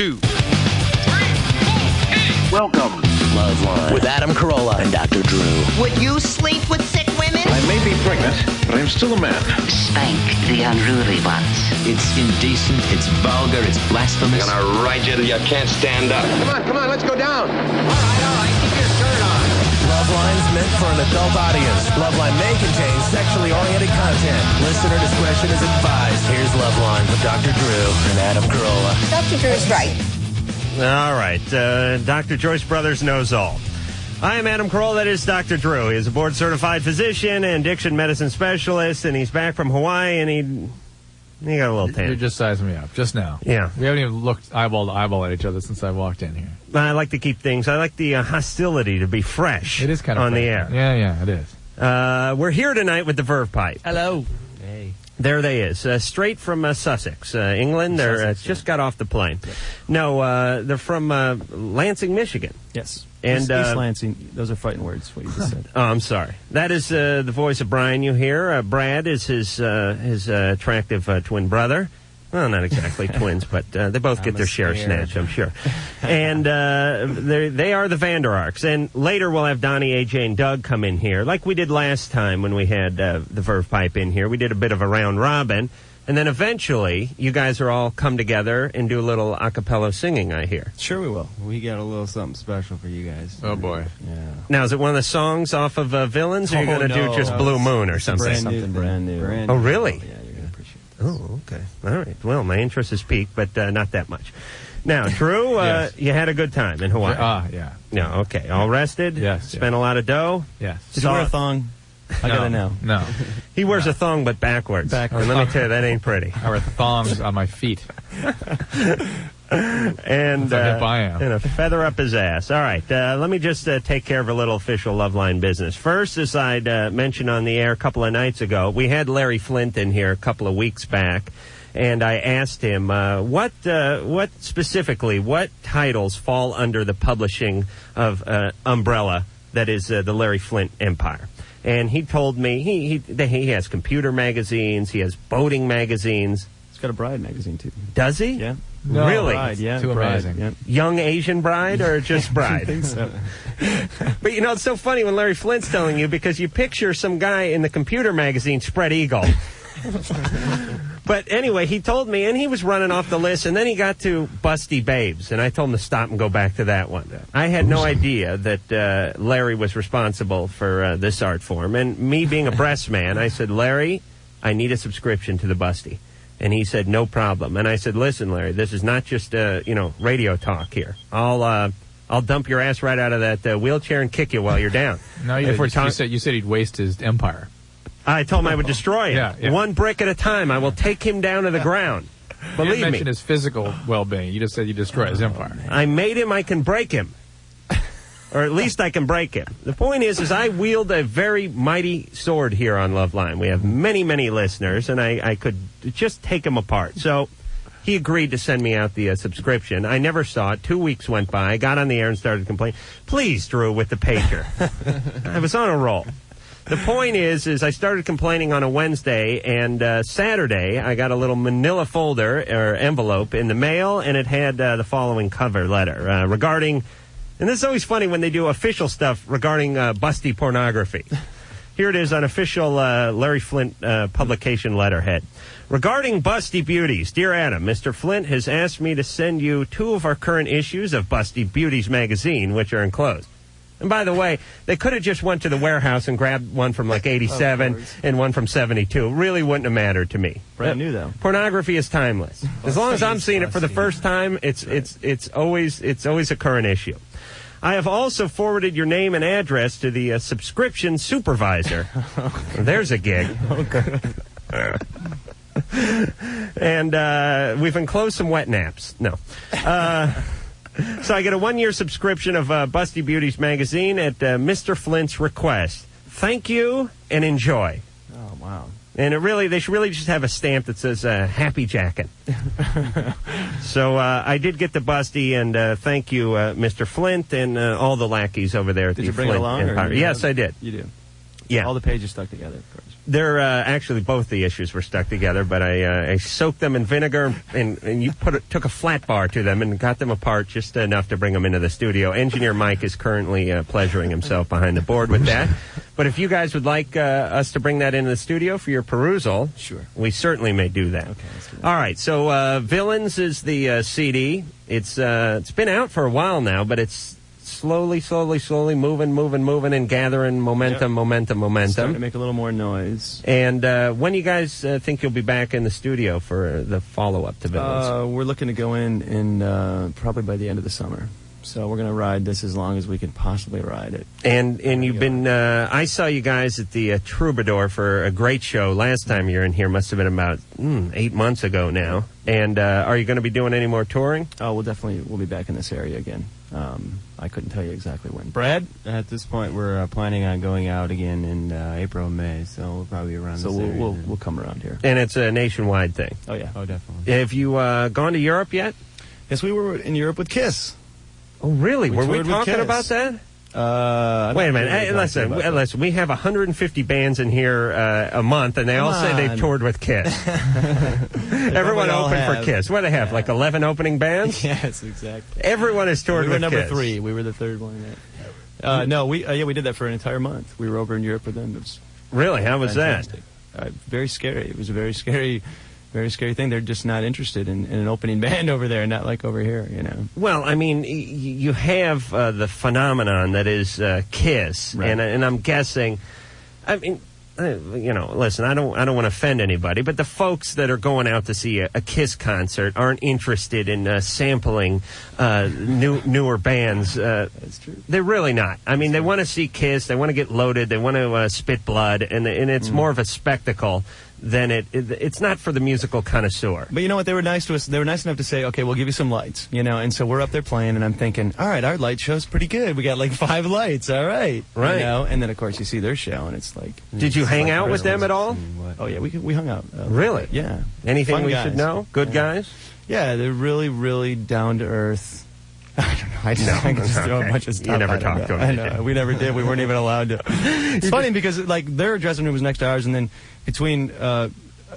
2, 3, 4, hit. Welcome, LoveLine, with Adam Carolla and Dr. Drew. Would you sleep with sick women? I may be pregnant, but I'm still a man. Spank the unruly ones. It's indecent, it's vulgar, it's blasphemous. I'm gonna ride you till you can't stand up. Come on, let's go down. All right, keep your shirt on. LoveLine's meant for an adult audience. LoveLine may contain sexually oriented content. Listener discretion is advised. Here's LoveLine with Dr. Drew and Adam Carolla. Dr. Drew's right. All right. Dr. Joyce Brothers knows all. I am Adam Carolla. That is Dr. Drew. He is a board-certified physician and addiction medicine specialist, and he's back from Hawaii, and he got a little tan. You're just sizing me up, just now. Yeah. We haven't even looked eyeball to eyeball at each other since I walked in here. I like to keep things. I like the hostility to be fresh. It is kind of on fresh. the air. Yeah, it is. We're here tonight with the Verve Pipe. Hello. Hey. There they is, straight from Sussex, England. They're just got off the plane. Yep. No, they're from Lansing, Michigan. Yes. And East Lansing. Those are fighting words. What you just said. Oh, I'm sorry. That is the voice of Brian you hear. Brad is his attractive twin brother. Well, not exactly twins, but they both get their share snatched, I'm sure. And they are the Vander Arks. And later we'll have Donnie, AJ, and Doug come in here, like we did last time when we had the Verve Pipe in here. We did a bit of a round robin. And then eventually, you guys are all come together and do a little acapella singing, I hear. Sure we will. We got a little something special for you guys. Oh, boy. Yeah. Now, is it one of the songs off of Villains, or are you going to do just Blue Moon or something? Something brand new. Oh, really? Yeah, you're going to appreciate it. Oh, okay. All right. Well, my interest is piqued, but not that much. Now, Drew, Yes. you had a good time in Hawaii. Yeah. No, okay. All rested? Yes. Spent a lot of dough? Yes. Did you wear a thong? I gotta know. No. He wears a thong, but backwards. And let me tell you, that ain't pretty. I wear thongs on my feet. And a feather up his ass. All right, let me just take care of a little official LoveLine business. First, as I'd mentioned on the air a couple of nights ago, we had Larry Flint in here a couple of weeks back, and I asked him what specifically, what titles fall under the publishing of umbrella that is the Larry Flint empire. And he told me he has computer magazines, he has boating magazines. He's got a bride magazine, too. Does he? Yeah. No, really? Bride, yeah. Too bride, amazing. Yeah. Young Asian bride or just bride? I think so. But, you know, it's so funny when Larry Flint's telling you, because you picture some guy in the computer magazine spread eagle. But anyway, he told me, and he was running off the list, and then he got to Busty Babes, and I told him to stop and go back to that one. I had no idea that Larry was responsible for this art form, and me being a breast man, I said, Larry, I need a subscription to the Busty. And he said, no problem. And I said, listen, Larry, this is not just, radio talk here. I'll dump your ass right out of that wheelchair and kick you while you're down. No, you said he'd waste his empire. I told him I would destroy him. Yeah. One brick at a time. I will take him down to the ground. Believe you mentioned me. his physical well-being. You just said you destroy his empire. I made him. I can break him. Or at least I can break him. The point is I wield a very mighty sword here on LoveLine. We have many, many listeners, and I could just take him apart. So he agreed to send me out the subscription. I never saw it. 2 weeks went by. I got on the air and started complaining. Please, Drew, with the pager. I was on a roll. The point is I started complaining on a Wednesday, and Saturday I got a little manila folder or envelope in the mail, and it had the following cover letter regarding, and this is always funny when they do official stuff regarding busty pornography. Here it is on official Larry Flint publication letterhead. Regarding Busty Beauties, dear Adam, Mr. Flint has asked me to send you 2 of our current issues of Busty Beauties magazine, which are enclosed. And by the way, they could have just went to the warehouse and grabbed one from like 87 and one from 72. It really wouldn't have mattered to me. Brand new, though. Pornography is timeless. As long as I'm seeing it for the first time, it's always a current issue. I have also forwarded your name and address to the subscription supervisor. There's a gig. And we've enclosed some wet naps. No. So I get a 1-year subscription of Busty Beauties magazine at Mr. Flint's request. Thank you and enjoy. Oh, wow. And they should really just have a stamp that says Happy Jackin'. So I did get the Busty, and thank you, Mr. Flint, and all the lackeys over there at the Flint Empire. Yes, I did. You do? Yeah. All the pages stuck together, of course. They're actually both the issues were stuck together, but I soaked them in vinegar and you took a flat bar to them and got them apart just enough to bring them into the studio. Engineer Mike is currently pleasuring himself behind the board with that. But if you guys would like us to bring that into the studio for your perusal, sure, we certainly may do that. Okay, let's do that. All right, so Villains is the CD. It's been out for a while now, but it's slowly moving and gathering momentum. Starting to make a little more noise. And when do you guys think you'll be back in the studio for the follow-up to Villains? We're looking to go in probably by the end of the summer. So we're going to ride this as long as we can possibly ride it. And you've been, I saw you guys at the Troubadour for a great show. Last time you were in here must have been about 8 months ago now. And are you going to be doing any more touring? Oh, we'll be back in this area again. I couldn't tell you exactly when. Brad? At this point, we're planning on going out again in April and May, so we'll probably be around this area. So we'll come around here. And it's a nationwide thing? Oh, yeah. Oh, definitely. Have you gone to Europe yet? Yes, we were in Europe with Kiss. Oh, really? Were we talking Kiss. about that? Wait a minute. Hey, listen. We have 150 bands in here a month, and they all say they've toured with Kiss. Everyone opened for Kiss. What do they have? Like 11 opening bands? Yes, exactly. Everyone has toured with Kiss. We were number 3. We were the third one. No, we did that for an entire month. We were over in Europe with them. It was really? How was fantastic. That? Very scary. It was a very scary thing. They're just not interested in an opening band over there, not like over here, you know. Well, I mean, you have the phenomenon that is Kiss, right. and I'm guessing, I mean, listen, I don't want to offend anybody, but the folks that are going out to see a Kiss concert aren't interested in sampling newer bands. That's true. They're really not. I mean, they want to see Kiss, they want to get loaded, they want to spit blood, and it's more of a spectacle than it's not for the musical connoisseur. But you know what? They were nice to us. They were nice enough to say, okay, we'll give you some lights, you know. And so we're up there playing, and I'm thinking, all right, our light show's pretty good. We got like 5 lights, all right. Right. You know? And then, of course, you see their show, and it's like... Did you hang out with them at all? Oh, yeah, we hung out. Really? Yeah. Anything Fun we guys. should know? Good guys? Yeah, they're really, really down-to-earth. I don't know. I just throw a bunch of stuff. You never at them. talked to them. I know. We never did. We weren't even allowed to. It's funny because, like, their dressing room was next to ours, and then between...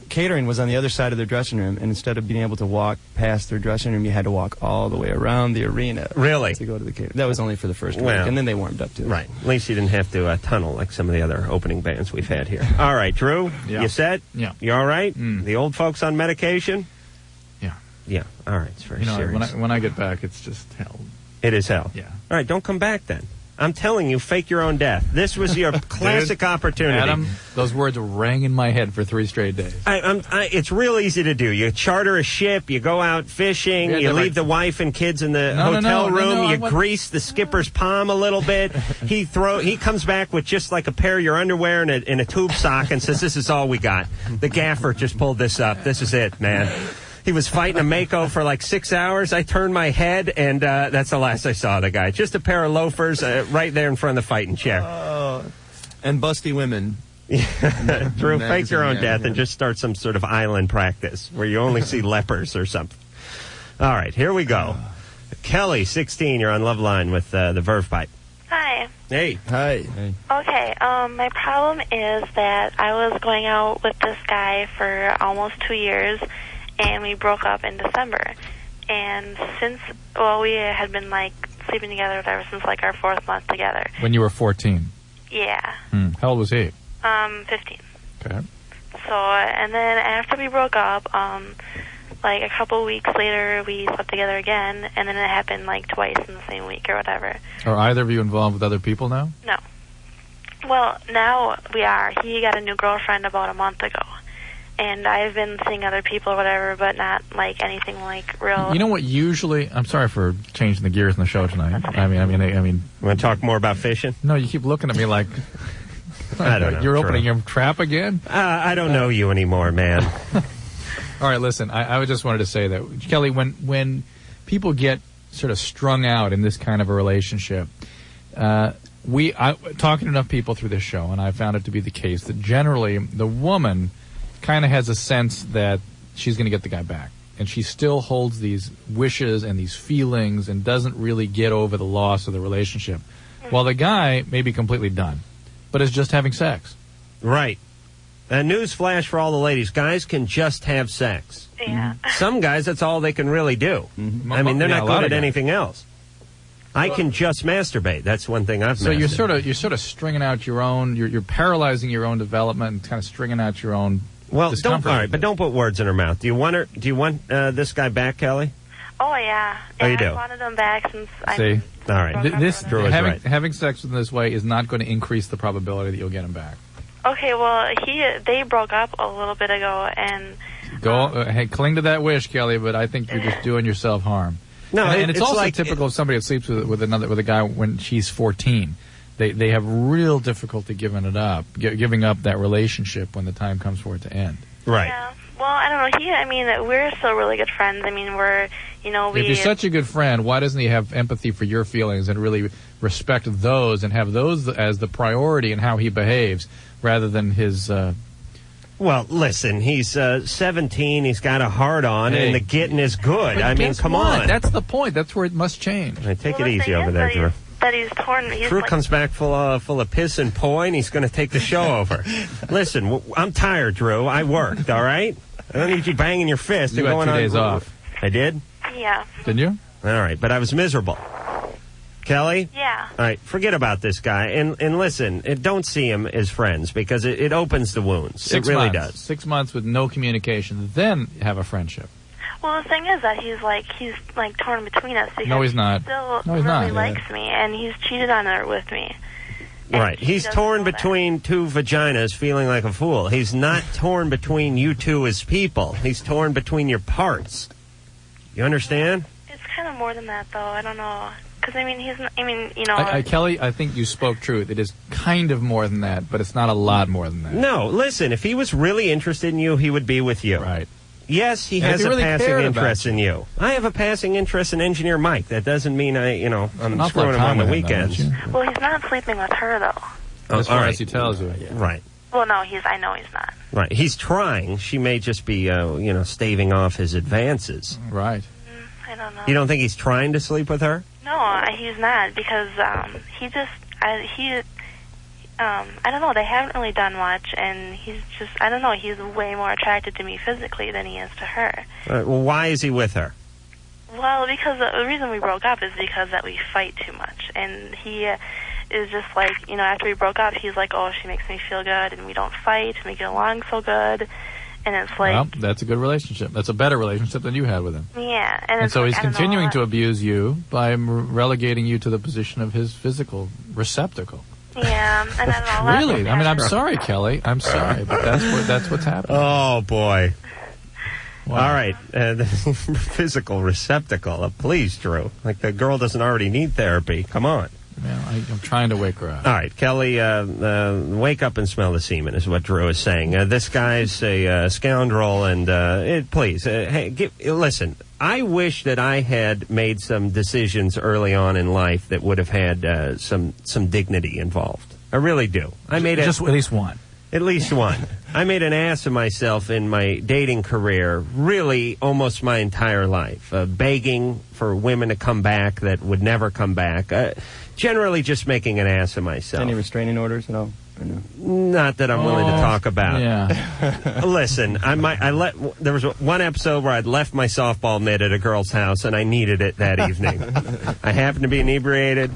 catering was on the other side of their dressing room, and instead of being able to walk past their dressing room, you had to walk all the way around the arena. Really? To go to the catering. That was only for the first week, and then they warmed up to it. Right. At least you didn't have to tunnel like some of the other opening bands we've had here. All right, Drew, you set? Yeah. You all right? The old folks on medication? Yeah. Yeah. All right, it's very serious. When I get back, it's just hell. It is hell? Yeah. All right, don't come back then. I'm telling you, fake your own death. This was your classic opportunity. Adam, those words rang in my head for 3 straight days. It's real easy to do. You charter a ship, you go out fishing, you leave the wife and kids in the hotel room, you grease the skipper's palm a little bit. He comes back with just like a pair of your underwear and a tube sock and says, "This is all we got. The gaffer just pulled this up. This is it, man." He was fighting a Mako for like 6 hours. I turned my head, and that's the last I saw of the guy. Just a pair of loafers right there in front of the fighting chair. And busty women. Drew, fake your own death and just start some sort of island practice where you only see lepers or something. All right, here we go. Kelly, 16, you're on LoveLine with the Verve Pipe. Hi. Hey. Hi. Hey. Okay, my problem is that I was going out with this guy for almost 2 years, and we broke up in December. And we had been, like, sleeping together ever since, like, our 4th month together. When you were 14? Yeah. How old was he? 15. Okay. So, and then after we broke up, like, a couple weeks later, we slept together again, and then it happened, like, twice in the same week or whatever. Are either of you involved with other people now? No. Well, now we are. He got a new girlfriend about a month ago. And I've been seeing other people or whatever, but not, like, anything, like, real... You know what usually... I'm sorry for changing the gears in the show tonight. Okay. I mean... You want to talk more about fishing? No, you keep looking at me like... I don't know. You're opening your trap again? I don't know you anymore, man. All right, listen, I just wanted to say that, Kelly, when people get sort of strung out in this kind of a relationship, talking to enough people through this show, and I found it to be the case, that generally the woman kind of has a sense that she's going to get the guy back. And she still holds these wishes and these feelings and doesn't really get over the loss of the relationship. While the guy may be completely done, but is just having sex. Right. news flash for all the ladies. Guys can just have sex. Yeah. Some guys, that's all they can really do. I mean, they're not good at anything else. I can just masturbate. That's one thing I've mastered. So you're sort of stringing out your own. You're paralyzing your own development and kind of stringing out your own. Well, discomfort. all right, but don't put words in her mouth. Do you want this guy back, Kelly? Oh, yeah. Oh, you do? I wanted him back since See? All right. Having sex in this way is not going to increase the probability that you'll get him back. Okay, well, they broke up a little bit ago, and... Hey, cling to that wish, Kelly, but I think you're just doing yourself harm. No, and it's also like typical of somebody that sleeps with a guy when she's 14. They have real difficulty giving up that relationship when the time comes for it to end. Right. Yeah. Well, I don't know. We're still really good friends. I mean, If he's such a good friend, why doesn't he have empathy for your feelings and really respect those and have those as the priority in how he behaves rather than his... Well, listen, he's 17, he's got a hard-on, and the getting is good. I mean, come on. That's the point. That's where it must change. Right, take it easy over there, Drew. That he's torn. Drew comes back full of piss and poi, and he's going to take the show over. Listen, I'm tired, Drew. I worked, all right? I don't need you banging your fist. You had 2 days off. I did? Yeah. Didn't you? All right, but I was miserable. Kelly? Yeah. All right, forget about this guy. And listen, don't see him as friends because it opens the wounds. It really does. 6 months with no communication, then have a friendship. Well, the thing is that he's torn between us. Because no, he's not. He still no, he's really not. likes me, and he's cheated on her with me. Right. He's torn between two vaginas, feeling like a fool. He's not torn between you two as people. He's torn between your parts. You understand? It's kind of more than that, though. I don't know. Because, Kelly, I think you spoke truth. It is kind of more than that, but it's not a lot more than that. No, listen, if he was really interested in you, he would be with you. Right. Yes, he has a passing interest in you. I have a passing interest in Engineer Mike. That doesn't mean I'm screwing him on the weekends. Well, he's not sleeping with her, though. As far as he tells you. Right. Well, no, I know he's not. Right. He's trying. She may just be, staving off his advances. Right. I don't know. You don't think he's trying to sleep with her? No, he's not, because I don't know, they haven't really done much, and he's way more attracted to me physically than he is to her. Well, why is he with her? Well, because the reason we broke up is because that we fight too much, and he is just like, after we broke up, he's like, oh, she makes me feel good, and we don't fight, and we get along so good. And it's like... Well, that's a good relationship. That's a better relationship than you had with him. Yeah. And so he's continuing to abuse you by relegating you to the position of his physical receptacle. Yeah, and I don't know. Really? I mean, I'm sorry, Kelly. I'm sorry, but that's what's happening. Oh, boy. Wow. All right. The physical receptacle. Please, Drew. Like the girl doesn't already need therapy. Come on. Yeah, I'm trying to wake her up. All right, Kelly, wake up and smell the semen is what Drew is saying. This guy's a scoundrel, and please, listen, I wish that I had made some decisions early on in life that would have had some dignity involved. I really do. I made just at least one. At least one. I made an ass of myself in my dating career, really almost my entire life, begging for women to come back that would never come back. Generally just making an ass of myself. Any restraining orders at all? Not that I'm willing to talk about. Yeah. Listen, there was one episode where I'd left my softball mitt at a girl's house, and I needed it that evening. I happened to be inebriated.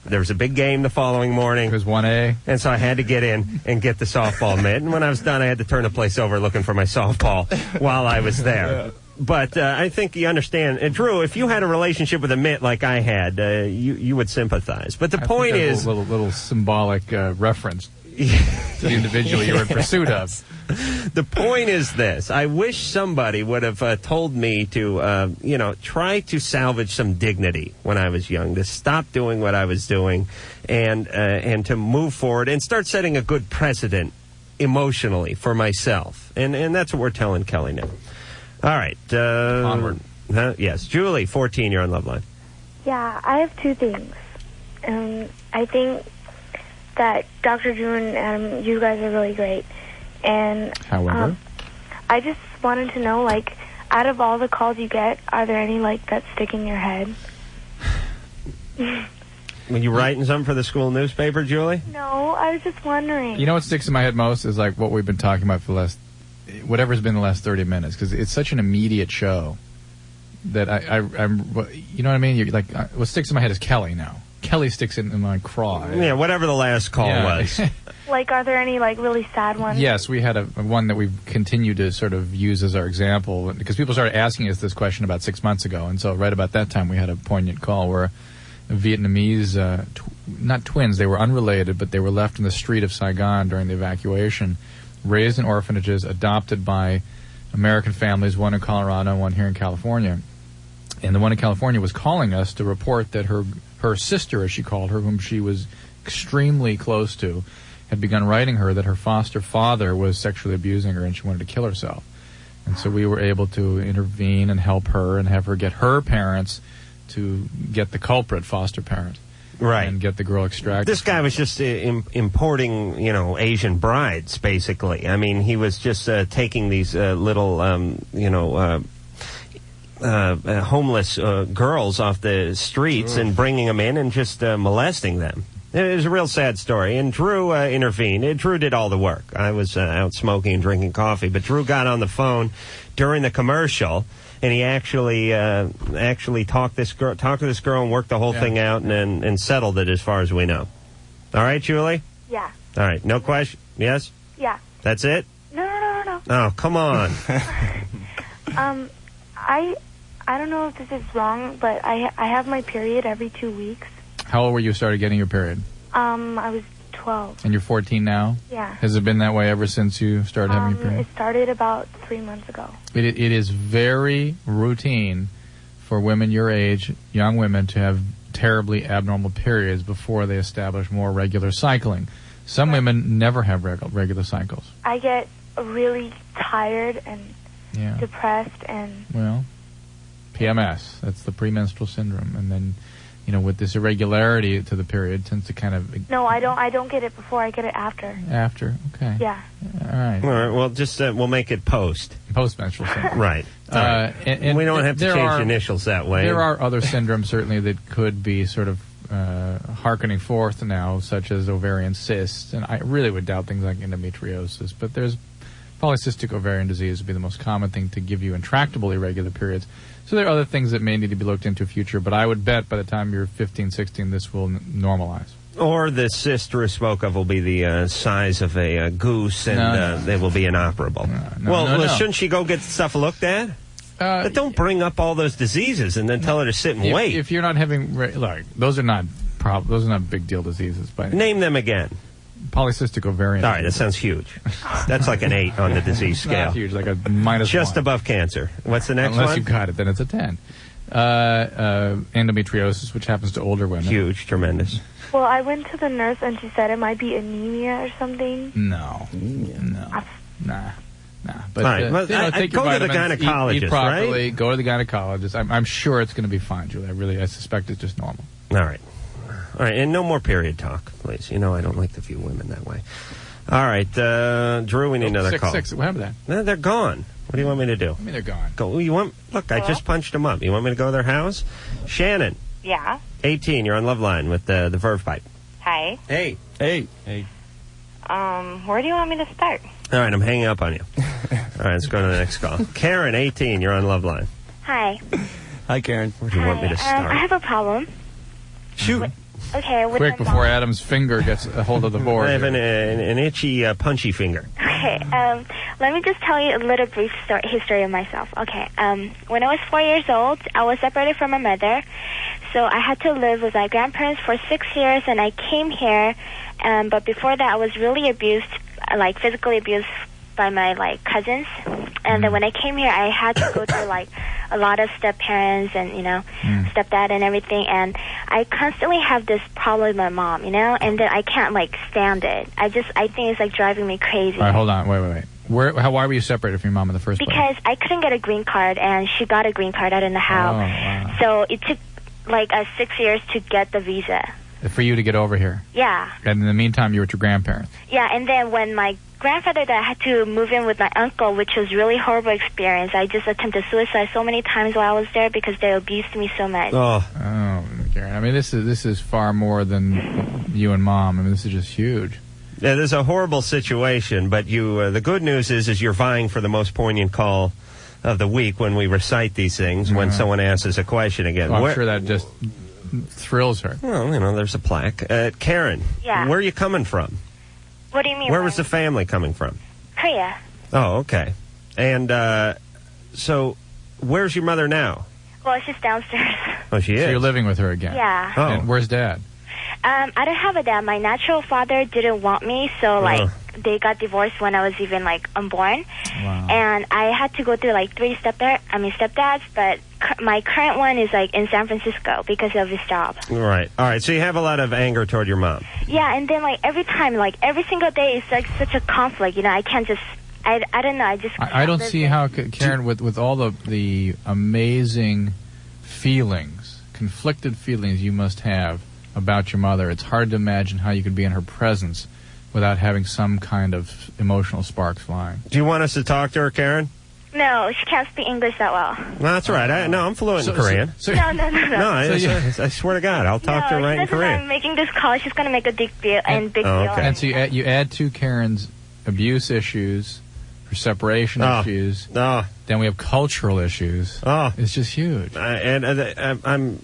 There was a big game the following morning. It was 1A. And so I had to get in and get the softball mitt. And when I was done, I had to turn the place over looking for my softball while I was there. Yeah. But I think you understand. And Drew, if you had a relationship with a mitt like I had, you would sympathize. But the point is... a little symbolic reference to the individual you were in pursuit of. The point is this. I wish somebody would have told me to, try to salvage some dignity when I was young, to stop doing what I was doing and to move forward and start setting a good precedent emotionally for myself. And that's what we're telling Kelly now. All right. Onward. Yes. Julie, 14, you're on LoveLine. Yeah, I have two things. I think that Dr. Drew and Adam, you guys are really great. And however, I just wanted to know, out of all the calls you get, are there any, that stick in your head? Were you writing something for the school newspaper, Julie? No, I was just wondering. You know what sticks in my head most is like what we've been talking about for the last, whatever's been the last 30 minutes, because it's such an immediate show that I'm, you know what I mean? You're like, what sticks in my head is Kelly now. Kelly sticks in my craw. Yeah, whatever the last call was. Like, are there any, like, really sad ones? Yes, we had one that we've continued to sort of use as our example, because people started asking us this question about 6 months ago, and so right about that time we had a poignant call where a Vietnamese, not twins, they were unrelated, but they were left in the street of Saigon during the evacuation, raised in orphanages, adopted by American families, one in Colorado and one here in California. And the one in California was calling us to report that her sister, as she called her, whom she was extremely close to, had begun writing her that her foster father was sexually abusing her and she wanted to kill herself. And so we were able to intervene and help her and have her get her parents to get the culprit foster parent. Right. And get the girl extracted. This guy was just importing, Asian brides, basically. I mean, he was just taking these little, homeless girls off the streets and bringing them in and just molesting them. It was a real sad story, and Drew intervened. Drew did all the work. I was out smoking and drinking coffee, but Drew got on the phone during the commercial, and he actually talked to this girl and worked the whole thing out and settled it as far as we know. All right, Julie? Yeah. All right, no question? Yes? Yeah. That's it? No. Oh, come on. I don't know if this is wrong, but I have my period every 2 weeks. How old were you started getting your period? I was 12. And you're 14 now? Yeah. Has it been that way ever since you started having your period? It started about 3 months ago. It is very routine for women your age, young women, to have terribly abnormal periods before they establish more regular cycling. Some women never have regular cycles. I get really tired and depressed and... Well, PMS. That's the premenstrual syndrome. And then, with this irregularity to the period, tends to kind of... No, I don't get it before. I get it after. After? Okay. Yeah. All right. Well, just we'll make it post-menstrual syndrome. Right. And we don't have to change initials that way. There are other syndromes, certainly, that could be sort of hearkening forth now, such as ovarian cysts. And I really would doubt things like endometriosis. But there's polycystic ovarian disease would be the most common thing to give you intractable irregular periods. So there are other things that may need to be looked into future, but I would bet by the time you're 15, 16, this will normalize. Or the cyst Drew spoke of will be the size of a goose, and they will be inoperable. No. Shouldn't she go get stuff looked at? But don't bring up all those diseases and then tell her to sit and wait. If you're not having... those are not big deal diseases. Name them again. Polycystic ovarian. All right, that sounds huge. That's like an 8 on the disease scale. Not huge, like a -1. Just above cancer. What's the next one? Unless you got it, then it's a 10. Endometriosis, which happens to older women. Huge, tremendous. Well, I went to the nurse and she said it might be anemia or something. No. Nah. But all right. take go your to the gynecologist, eat properly, right? Go to the gynecologist. I'm sure it's going to be fine, Julie. I suspect it's just normal. All right. All right, and no more period talk, please. I don't like to view women that way. All right, Drew, we need another call. 6. What happened to that? No, they're gone. What do you want me to do? I mean, they're gone. Look, I just punched them up. You want me to go to their house? Shannon. Yeah. 18, you're on LoveLine with the Verve Pipe. Hi. Hey. Where do you want me to start? All right, I'm hanging up on you. All right, let's go to the next call. Karen, 18, you're on LoveLine. Hi. Hi, Karen. Where do you want me to start? I have a problem. Shoot. Okay. Quick, before Adam's finger gets a hold of the board. I have an itchy, punchy finger. Okay. Let me just tell you a little brief history of myself. Okay. When I was 4 years old, I was separated from my mother, so I had to live with my grandparents for 6 years, and I came here. But before that, I was really abused, like physically abused by my cousins. And then when I came here, I had to go through a lot of step parents and stepdad and everything. And I constantly have this problem with my mom, and then I can't stand it. I think it's driving me crazy. All right, hold on, wait. Why were you separated from your mom in the first place? Because I couldn't get a green card, and she got a green card. I don't know how. Oh, wow. So it took 6 years to get the visa. For you to get over here? Yeah. And in the meantime, you were with your grandparents? Yeah, and then when my grandfather died, I had to move in with my uncle, which was really horrible experience. I just attempted suicide so many times while I was there because they abused me so much. Oh. Karen. I mean, this is far more than you and Mom. I mean, this is just huge. Yeah, there's a horrible situation, but the good news is you're vying for the most poignant call of the week when we recite these things, when someone asks us a question again. Well, I'm sure that just thrills her. Well, there's a plaque. Karen, Yeah. Where are you coming from? What do you mean? Where was the family coming from? Korea. Oh, okay. And so where's your mother now? Well, she's downstairs. Oh, she is? So you're living with her again? Yeah. Oh. And where's Dad? I don't have a dad. My natural father didn't want me, so they got divorced when I was even unborn. Wow. And I had to go through 3 stepdads, but my current one is in San Francisco because of his job. Right. All right. So you have a lot of anger toward your mom. Yeah, and then every time, every single day is such a conflict. I can't just. I don't know. I don't see how, Karen, with all the amazing feelings, conflicted feelings you must have about your mother, it's hard to imagine how you could be in her presence without having some kind of emotional sparks flying. Do you want us to talk to her, Karen? No, she can't speak English that well. No, that's all right. I'm fluent in Korean. No. No, I swear to God, I'll talk to her right in Korean. I'm making this call. She's going to make a big deal. Okay. And so you add to Karen's abuse issues, her separation issues. Oh. Then we have cultural issues. Oh, it's just huge. I'm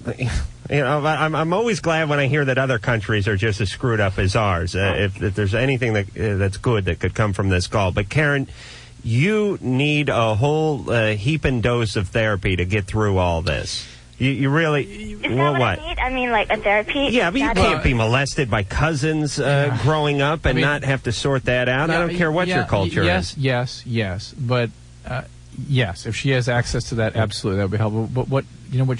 always glad when I hear that other countries are just as screwed up as ours. If there's anything that's good that could come from this call, but Karen, you need a whole heaping dose of therapy to get through all this. You really... Is that what I need? I mean, a therapy? Yeah, but you can't be molested by cousins growing up and not have to sort that out. I don't care what your culture is. Yes. But, yes, if she has access to that, absolutely, that would be helpful. But what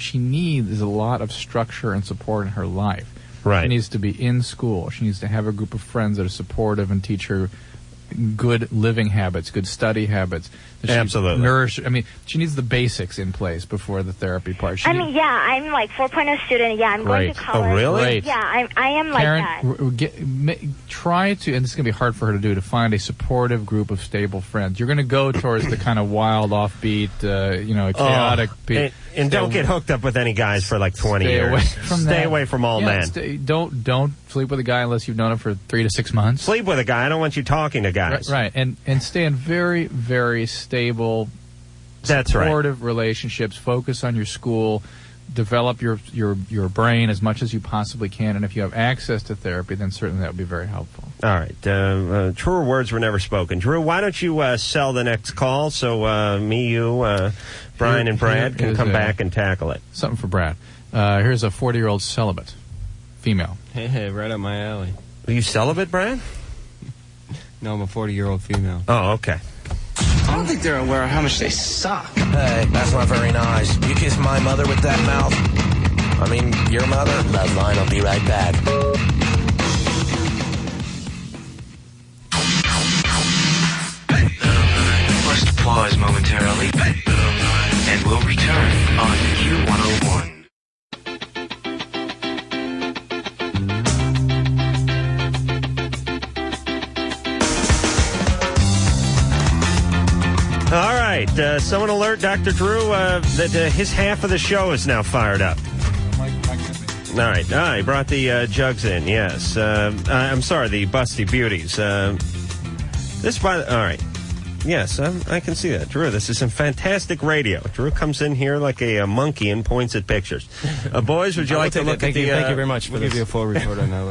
she needs is a lot of structure and support in her life. Right. She needs to be in school. She needs to have a group of friends that are supportive and teach her good living habits, good study habits. Absolutely. Nourish. I mean, she needs the basics in place before the therapy part. I'm 4.0 student. Yeah, I'm going to college. Oh, really? Great. Yeah, I am Karen, that. try to, and this is going to be hard for her to do, to find a supportive group of stable friends. You're going to go towards the kind of wild, offbeat, chaotic people. And don't get hooked up with any guys for 20 years. Stay away from all men. Don't sleep with a guy unless you've known him for 3 to 6 months. Sleep with a guy. I don't want you talking to guys. Right. And stay in very, very stable, supportive relationships. Focus on your school. Develop your brain as much as you possibly can. And if you have access to therapy, then certainly that would be very helpful. All right. Truer words were never spoken. Drew, why don't you sell the next call so me, you, Brian, and Brad can come back and tackle it? Something for Brad. Here's a 40-year-old celibate female. Hey, right up my alley. Are you celibate, Brad? No, I'm a 40-year-old female. Oh, okay. I don't think they're aware of how much they suck. Hey, that's not very nice. You kiss my mother with that mouth? I mean, your mother? LoveLine will be right back. First pause momentarily, and we'll return on Q101. All right. Someone alert Dr. Drew that his half of the show is now fired up. All right. He brought the jugs in, yes. I'm sorry, the Busty Beauties. All right. Yes, I can see that. Drew, this is some fantastic radio. Drew comes in here like a monkey and points at pictures. Boys, would you like to look at the... Thank you very much. We'll give you a full report on that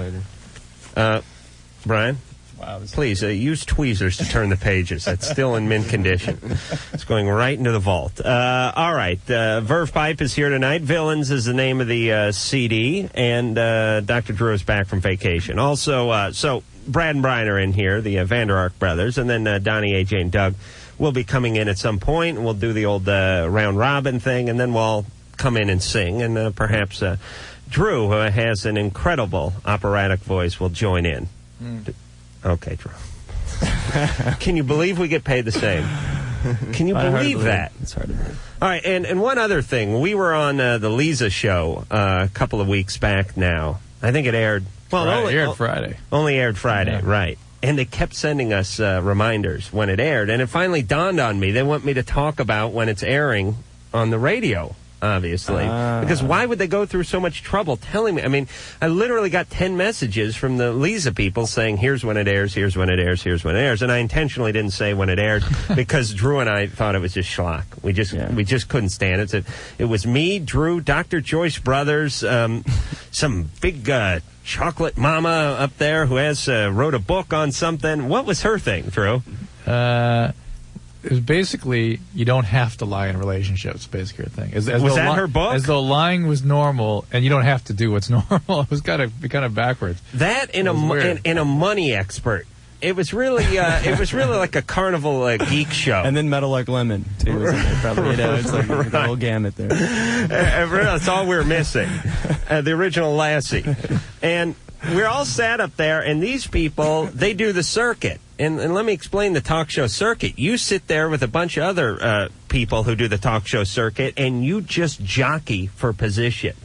later. Brian? Wow, please use tweezers to turn the pages. That's still in mint condition. It's going right into the vault. All right. Verve Pipe is here tonight. Villains is the name of the CD. And Dr. Drew is back from vacation. Also, so Brad and Brian are in here, the Vander Ark brothers. And then Donnie, AJ, and Doug will be coming in at some point. And we'll do the old round robin thing. And then we'll come in and sing. And perhaps Drew, who has an incredible operatic voice, will join in. Okay, Drew. Can you believe we get paid the same? Can you believe that? It's hard to believe. All right, and one other thing. We were on the Lisa show a couple of weeks back now. I think it aired... Well, aired Friday. Only aired Friday, right. And they kept sending us reminders when it aired. And it finally dawned on me. They want me to talk about when it's airing on the radio. obviously. Because why would they go through so much trouble telling me? I mean, I literally got 10 messages from the Lisa people saying, here's when it airs, here's when it airs, here's when it airs. And I intentionally didn't say when it aired because Drew and I thought it was just schlock. We just couldn't stand it. It was me, Drew, Dr. Joyce Brothers, some big chocolate mama up there who has wrote a book on something. What was her thing, Drew? It was basically, you don't have to lie in relationships, basically her thing. Was that her book? As though lying was normal, and you don't have to do what's normal. It was kind of backwards. That in a money expert. It was really like a carnival geek show. And then Metal Like Lemon, too. Probably, it's like the whole gamut there. That's all we're missing. The original Lassie. And we're all sat up there, and these people, they do the circuit. And let me explain the talk show circuit. You sit there with a bunch of other people who do the talk show circuit, and you just jockey for position.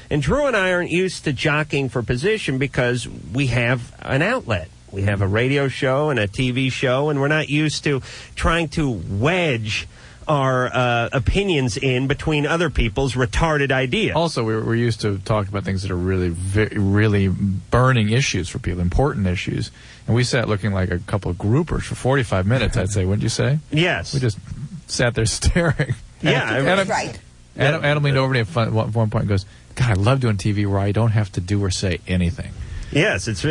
And Drew and I aren't used to jockeying for position because we have an outlet. We have a radio show and a TV show, and we're not used to trying to wedge our opinions in between other people's retarded ideas. Also, we're used to talking about things that are really, really burning issues for people, important issues. And we sat looking like a couple of groupers for 45 minutes, I'd say, wouldn't you say? Yes. We just sat there staring. That's right. Adam leaned over to me at one point and goes, God, I love doing TV where I don't have to do or say anything. Yes, it's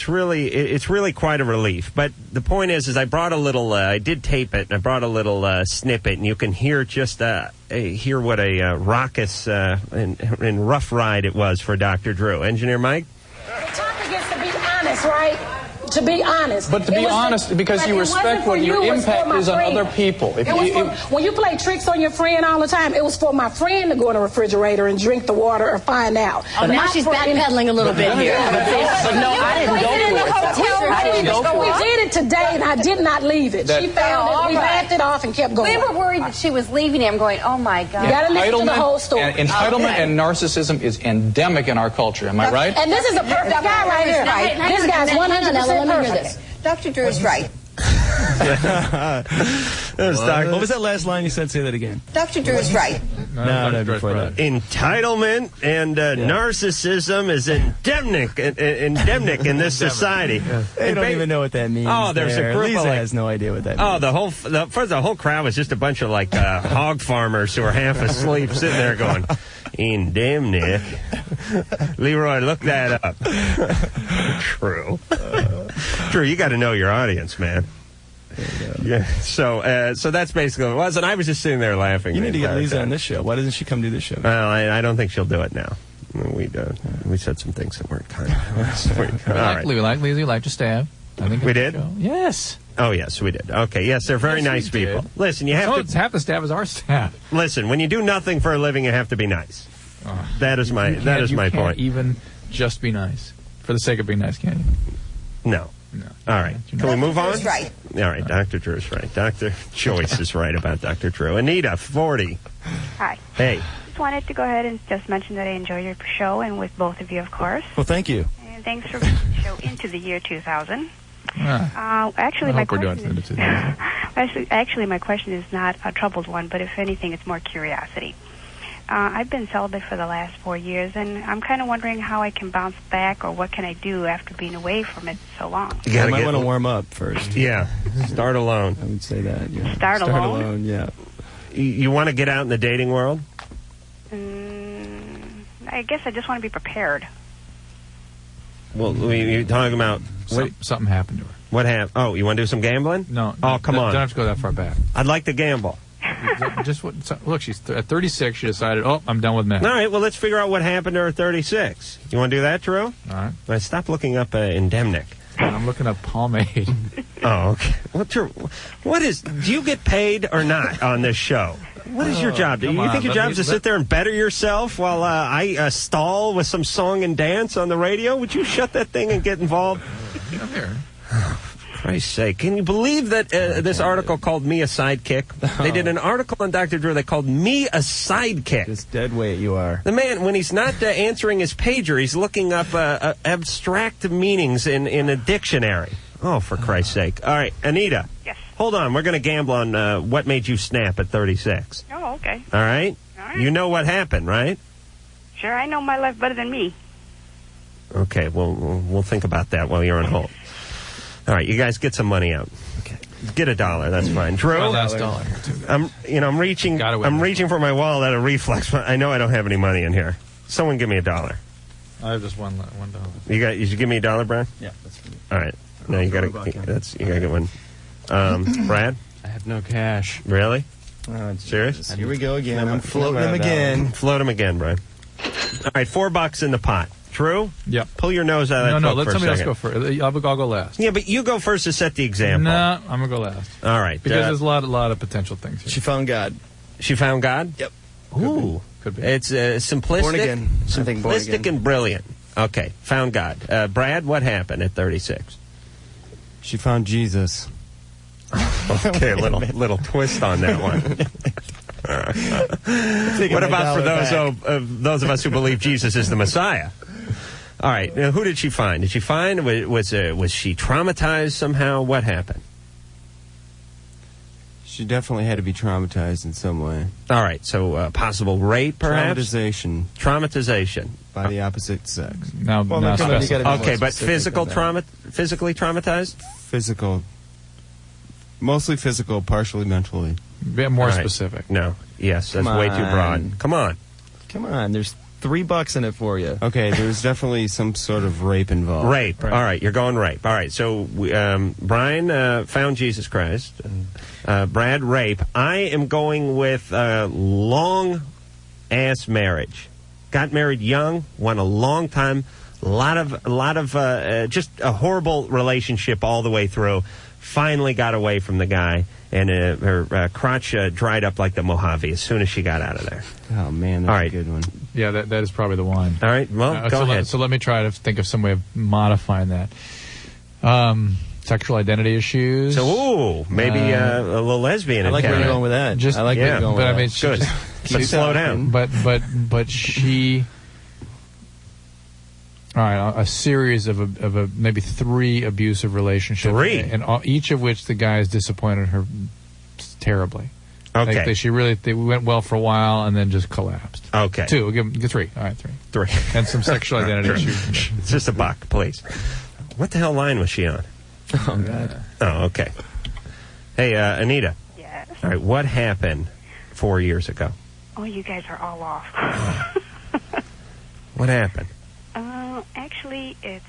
really quite a relief. But the point is I brought a little. I did tape it, and I brought a little snippet, and you can hear hear what a raucous and rough ride it was for Dr. Drew. Engineer Mike. The topic is to be honest, right? To be honest. But to be honest, because you respect what your impact is on other people. When you play tricks on your friend all the time, it was for my friend to go in the refrigerator and drink the water or find out. Oh, now she's backpedaling a little bit here. But no, I didn't go for it. We did it today, and I did not leave it. She found it. We laughed it off and kept going. We were worried that she was leaving him, going, oh, my God. You got to listen to the whole story. Entitlement and narcissism is endemic in our culture. Am I right? And this is a perfect guy right here. This guy's 100% perfect. Dr. Drew is right. What was that last line you said? Say that again. Dr. Drew is right. No, before that. Entitlement and narcissism is endemic in this society. They don't even know what that means. Oh, there's a group Lisa has no idea what that means. Oh, the whole crowd was just a bunch of hog farmers who were half asleep sitting there going, endemic. Leroy, look that up. True. True, you got to know your audience, man. Yeah. So that's basically what it was, and I was just sitting there laughing. You need to get Lisa on this show. Why doesn't she come do this show? Well, I don't think she'll do it now. We said some things that weren't kind of. All right. We like Lisa. We like to stab. I think we did. Yes. Oh yes, we did. Okay. Yes, they're very nice people. Listen, you have to. Half the staff is our staff. Listen, when you do nothing for a living, you have to be nice. That is my point. Even just be nice for the sake of being nice, can you? No. All right. Can we move on? Drew's right. All right. Dr. Drew's right. Dr. Joyce is right about Dr. Drew. Anita, 40. Hi. Hey. Just wanted to go ahead and just mention that I enjoy your show, and with both of you, of course. Well, thank you. And thanks for bringing the show into the year 2000. Actually, my question is not a troubled one, but if anything, it's more curiosity. I've been celibate for the last 4 years, and I'm kind of wondering how I can bounce back, or what can I do after being away from it so long. You might want to warm up first. Yeah, start alone. I would say that. Yeah. Start alone? Yeah. You want to get out in the dating world? I guess I just want to be prepared. Well, you're talking about something happened to her. What happened? Oh, you want to do some gambling? No. Oh, come on. Don't have to go that far back. I'd like to gamble. Look, she's at 36. She decided, I'm done with men. All right, well, let's figure out what happened to her at 36. You want to do that, Drew? All right. Stop looking up endemic. I'm looking up pomade. Oh, okay. Do you get paid or not on this show? What is your job? Do you think your job is to sit there and better yourself while I stall with some song and dance on the radio? Would you shut that thing and get involved? I'm here. For Christ's sake. Can you believe that this article called me a sidekick? They did an article on Dr. Drew. They called me a sidekick. Just dead weight you are. The man, when he's not answering his pager, he's looking up abstract meanings in a dictionary. Oh, for Christ's sake. All right, Anita. Yes. Hold on. We're going to gamble on what made you snap at 36. Oh, okay. All right? right. You know what happened, right? Sure, I know my life better than me. Okay, well, we'll think about that while you're on hold. All right, you guys get some money out. Okay. Get $1. That's fine. Drew, My last dollar. I'm reaching for my wallet out of reflex. But I know I don't have any money in here. Someone give me $1. I have just $1. You should give me $1, Brad? Yeah, that's for me. All right. No, you gotta get one. Brad? I have no cash. Really? Oh, serious? Here we go again. I'm floating him again. Float him again, Brian. All right, $4 in the pot. True? Yep. Pull your nose out of that No, Coke let for a somebody else second. go first. I'll go last. Yeah, but you go first to set the example. No, I'm going to go last. All right. Because there's a lot of potential things here. She found God. She found God? Yep. Ooh. Could be. It's simplistic. Born again. I think born Simplistic again. and brilliant. Okay, found God. Brad, what happened at 36? She found Jesus. Okay, a little twist on that one. What about for those of us who believe Jesus is the Messiah? All right, now, who did she find? Did she find, was she traumatized somehow? What happened? She definitely had to be traumatized in some way. All right, so possible rape, perhaps? Traumatization. By the opposite sex. Now okay, but physically traumatized? Physical. Mostly physical, partially mentally. A bit more All right. specific. No. Yes, that's way too broad. Come on. Come on, there's $3 in it for you. Okay, there's definitely some sort of rape involved. Rape. Right. All right, you're going rape. All right, so Brian found Jesus Christ. Brad, rape. I am going with long-ass marriage. Got married young, went a long time, a lot of just a horrible relationship all the way through. Finally got away from the guy, and her crotch dried up like the Mojave as soon as she got out of there. Oh, man, that's a good one. Yeah, that is probably the one. All right, well, go ahead. So let me try to think of some way of modifying that. Sexual identity issues. So, maybe a little lesbian. I like where you're going with that. I like where you're going with that. I mean, good. But slow down. But she. All right, a series of maybe 3 abusive relationships. 3? And each of which the guys disappointed her terribly. Okay. Like they went well for a while and then just collapsed. Okay. 2, we'll give them 3. All right, 3. And some sexual identity issues. It's just a buck, please. What the hell line was she on? Oh, God. Oh, okay. Hey, Anita. Yes. All right, what happened 4 years ago? Oh, you guys are all off. What happened? Actually, it's,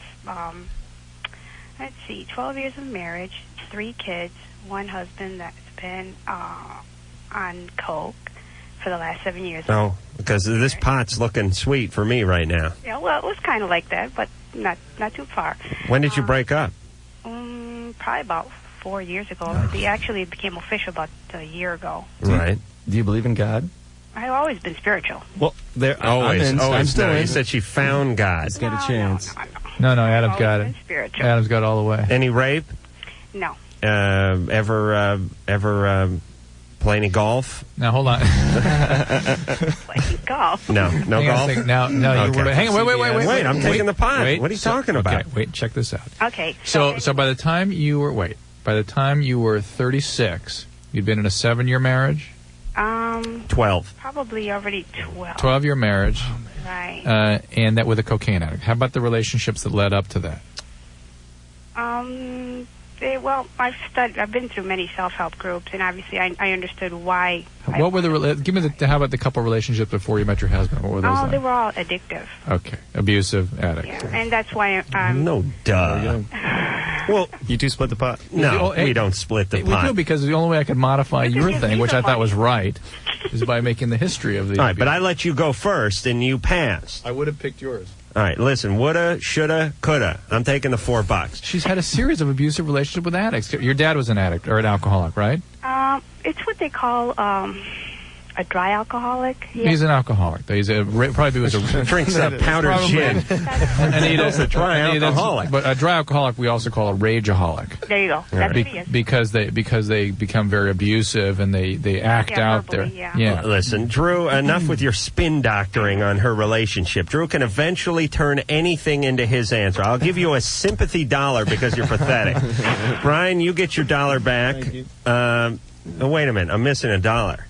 let's see, 12 years of marriage, 3 kids, 1 husband that's been on coke for the last 7 years. Oh, because this pot's looking sweet for me right now. Yeah, well, it was kind of like that, but not too far. When did you break up? Probably about 4 years ago. They actually became official about a year ago. Right. Do you believe in God? I've always been spiritual. Well, Always. I'm still in. You said she found God. Let's get a chance. No, Adam's got it. Spiritual. Adam's got it all the way. Any rape? No. Ever play any golf? Now, hold on. Playing golf. No Hang on a golf? second. Now Okay. you were, hang on, wait. I'm taking the pot. Wait, what are you talking about? Okay, wait, check this out. Okay. So by the time you were 36, you'd been in a 7-year marriage? 12. Probably already 12. 12-year marriage. Right. And that with a cocaine addict. How about the relationships that led up to that? Well, I've been through many self-help groups, and obviously I understood why. What were the how about the couple relationships before you met your husband? What were those like? They were all addictive. Okay. Abusive, addict. Yeah, and that's why I'm... No, duh. Well, you 2 split the pot? No, we don't split the pot. We do, because the only way I could modify your thing, which I thought was right, is by making the history of the... All right, but I let you go first, and you passed. I would have picked yours. All right, listen, woulda, shoulda, coulda. I'm taking the $4. She's had a series of abusive relationships with addicts. Your dad was an addict, or an alcoholic, right? It's what they call a dry alcoholic. Yeah. He's an alcoholic. He's probably was a drinks powdered gin. Anita's a dry alcoholic. But a dry alcoholic we also call a rageaholic. There you go. That's what he is. Because they become very abusive and they act out there. Yeah. Listen, Drew, enough with your spin doctoring on her relationship. Drew can eventually turn anything into his answer. I'll give you a sympathy $1 because you're pathetic. Brian, you get your $1 back. Thank you. Oh, wait a minute. I'm missing $1.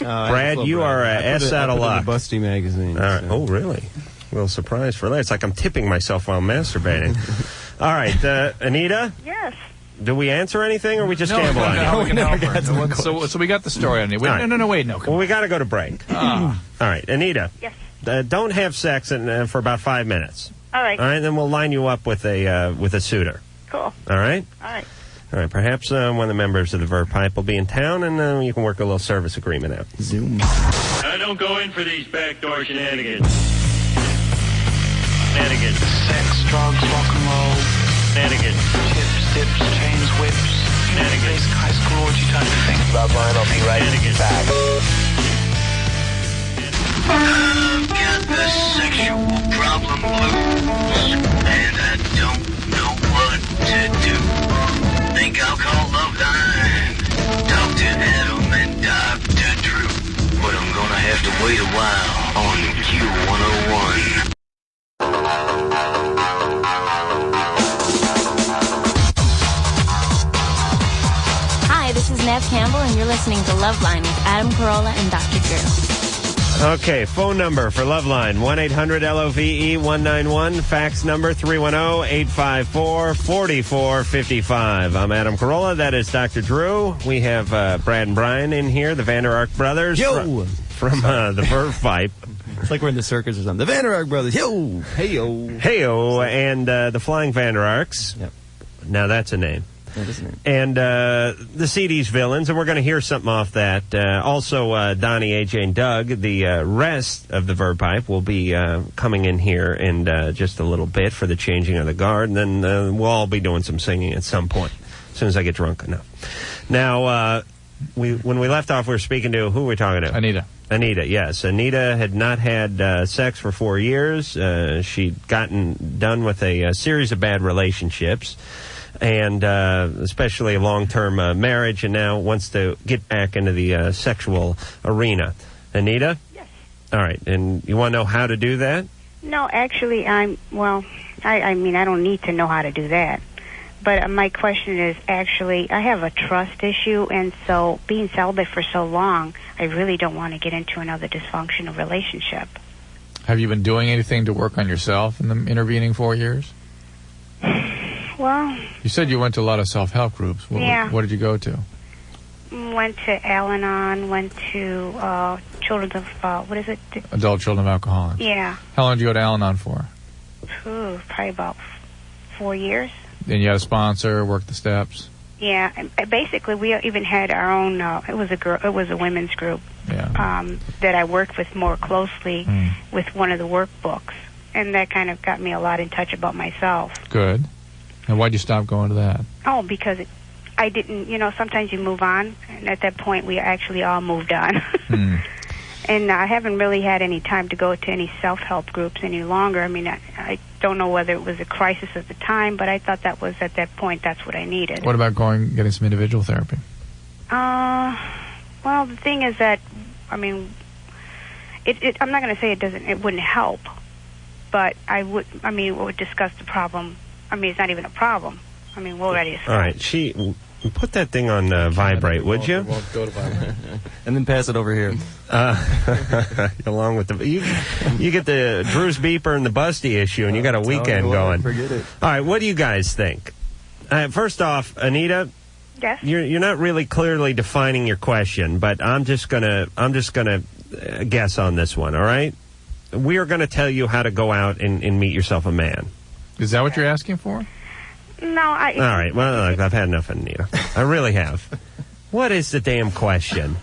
Brad, you are S out of luck. Busty magazine. All right. Oh, really? A little surprise for that. It's like I'm tipping myself while masturbating. All right, Anita? Yes. Do we answer anything, or we just gamble on it? No, we can help her. So we got the story on it. Right. No, wait. Well, we got to go to break. All right, Anita. Yes. Don't have sex for about 5 minutes. All right. All right, then we'll line you up with a suitor. Cool. All right? All right. All right, perhaps one of the members of the Verve Pipe will be in town, and you can work a little service agreement out. Zoom. I don't go in for these backdoor shenanigans. Shenanigans. Sex, drugs, rock and roll. Shenanigans. Chips, dips, chains, whips. Shenanigans. High school orgy type of thing. LoveLine, I'll be right back. I've got the sexual problem blues, and I don't know what to do. Think I'll call LoveLine, talk to Adam and Dr. Drew, but I'm gonna have to wait a while on Q101. Hi, this is Nev Campbell, and you're listening to LoveLine with Adam Carolla and Dr. Drew. Okay, phone number for LoveLine, 1-800-LOVE-191. Fax number, 310-854-4455. I'm Adam Carolla. That is Dr. Drew. We have Brad and Brian in here, the Vander Ark brothers. Yo! From the Verve Pipe. It's like we're in the circus or something. The Vander Ark brothers. Yo! Hey-yo! Hey-yo, and the Flying Vander Arks. Yep. Now that's a name. That is a name. And the CD's Villains, and we're going to hear something off that. Also, Donnie, AJ, and Doug, the rest of the Verve Pipe, will be coming in here in just a little bit for the changing of the guard, and then we'll all be doing some singing at some point, as soon as I get drunk enough. Now, when we left off, we were speaking to, who were we talking to? Anita. Anita, yes. Anita had not had sex for 4 years. She'd gotten done with a series of bad relationships, and especially a long-term marriage, and now wants to get back into the sexual arena. Anita? Yes. All right, and you want to know how to do that? No, actually, I mean, I don't need to know how to do that. But my question is, actually, I have a trust issue, and so being celibate for so long, I really don't want to get into another dysfunctional relationship. Have you been doing anything to work on yourself in the intervening 4 years? Well, you said you went to a lot of self-help groups. Yeah. What did you go to? Went to Al-Anon, went to Children of, what is it? Adult Children of Alcoholics. Yeah. How long did you go to Al-Anon for? Probably about 4 years. Then you had a sponsor, worked the steps. Yeah, and basically we even had our own. It was a women's group that I worked with more closely with one of the workbooks, and that kind of got me a lot in touch about myself. Good. And why'd you stop going to that? Oh, because I didn't. Sometimes you move on, and at that point we actually all moved on. And I haven't really had any time to go to any self-help groups any longer. I mean, I don't know whether it was a crisis at the time, but I thought that was, at that point, that's what I needed. What about getting some individual therapy? Well, the thing is that, I mean, I'm not going to say it wouldn't help, but we would discuss the problem. I mean, it's not even a problem. I mean, we're already discussed. All right, put that thing on vibrate, would you? Won't go to vibrate. And then pass it over here. Along with you get the Drew's beeper and the Busty issue, and you got a weekend going. Forget it. All right, what do you guys think? First off, Anita, yes, you're not really clearly defining your question, but I'm just gonna guess on this one. All right, we are gonna tell you how to go out and meet yourself a man. Is that what you're asking for? No, All right, well, look, I've had enough of Anita. I really have. What is the damn question?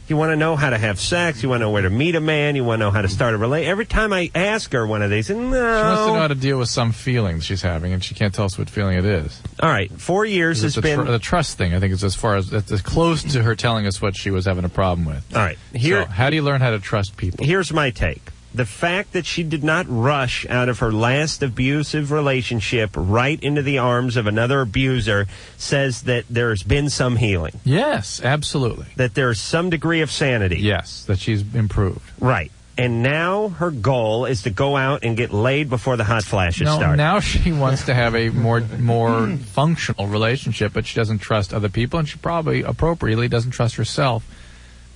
You want to know how to have sex? You want to know where to meet a man? You want to know how to start a relationship? Every time I ask her one of these, no. She wants to know how to deal with some feelings she's having, and she can't tell us what feeling it is. All right, 4 years has been... The trust thing, I think, is as close to her telling us what she was having a problem with. All right. So, how do you learn how to trust people? Here's my take. The fact that she did not rush out of her last abusive relationship right into the arms of another abuser says that there's been some healing. Yes, absolutely. That there's some degree of sanity. Yes, that she's improved. Right. And now her goal is to go out and get laid before the hot flashes start. Now she wants to have a more fanctional relationship, but she doesn't trust other people, and she probably appropriately doesn't trust herself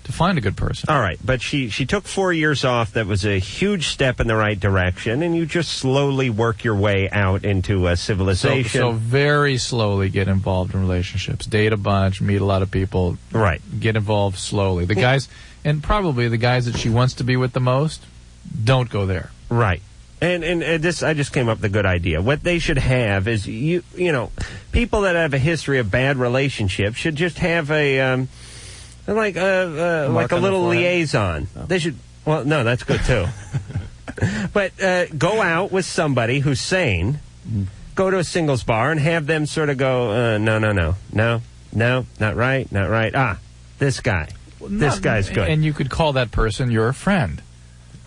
to to find a good person. All right, but she took 4 years off. That was a huge step in the right direction, and you just slowly work your way out into a civilization. So very slowly get involved in relationships. Date a bunch, meet a lot of people. Right. Get involved slowly. The guys, and probably the guys that she wants to be with the most, don't go there. Right. And this, I just came up with a good idea. What they should have is, you know, people that have a history of bad relationships should just have a, like a little liaison. Oh. They should, well, no, that's good too. But go out with somebody who's sane, go to a singles bar and have them sort of go, no, not right. Ah, this guy. This guy's good. And you could call that person your friend.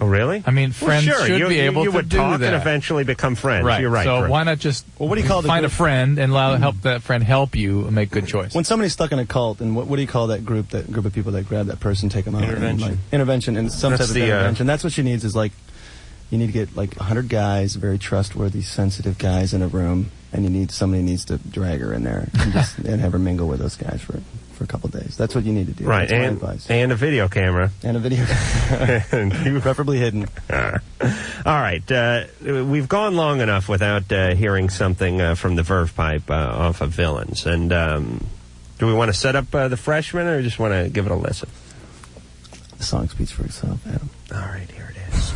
Oh, really? I mean, friends should be able to do that. You would talk and eventually become friends. Right. You're right. So why not just what do you call find a friend and help that friend help you make good choices? When somebody's stuck in a cult, and what do you call that group of people that grab that person, take them out? Intervention. Intervention, and some type of intervention. That's what she needs is, like, you need to get, like, 100 guys, very trustworthy, sensitive guys in a room, and somebody needs to drag her in there and have her mingle with those guys for a couple of days. That's what you need to do. Right, That's my advice. And a video camera. And a video camera. Preferably hidden. All right. We've gone long enough without hearing something from the Verve Pipe off of Villains. And do we want to set up the freshman, or just want to give it a listen? The song speaks for itself, Adam. All right, here it is.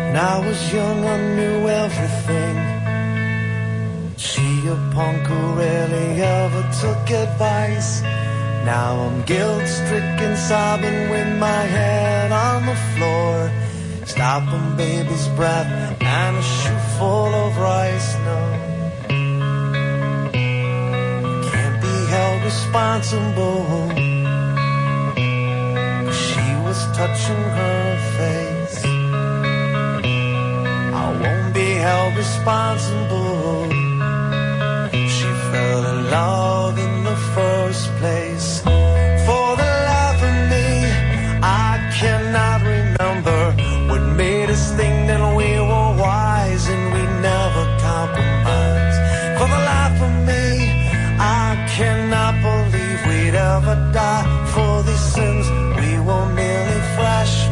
When I was young, I knew everything. She a punk who rarely ever took advice. Now I'm guilt-stricken, sobbing with my head on the floor, stopping baby's breath and a shoe full of rice. No, can't be held responsible, 'cause she was touching her face. I won't be held responsible. She fell in love in the first place. For the life of me, I cannot remember what made us think that we were wise and we never compromised. For the life of me, I cannot believe we'd ever die for these sins. We were merely freshmen.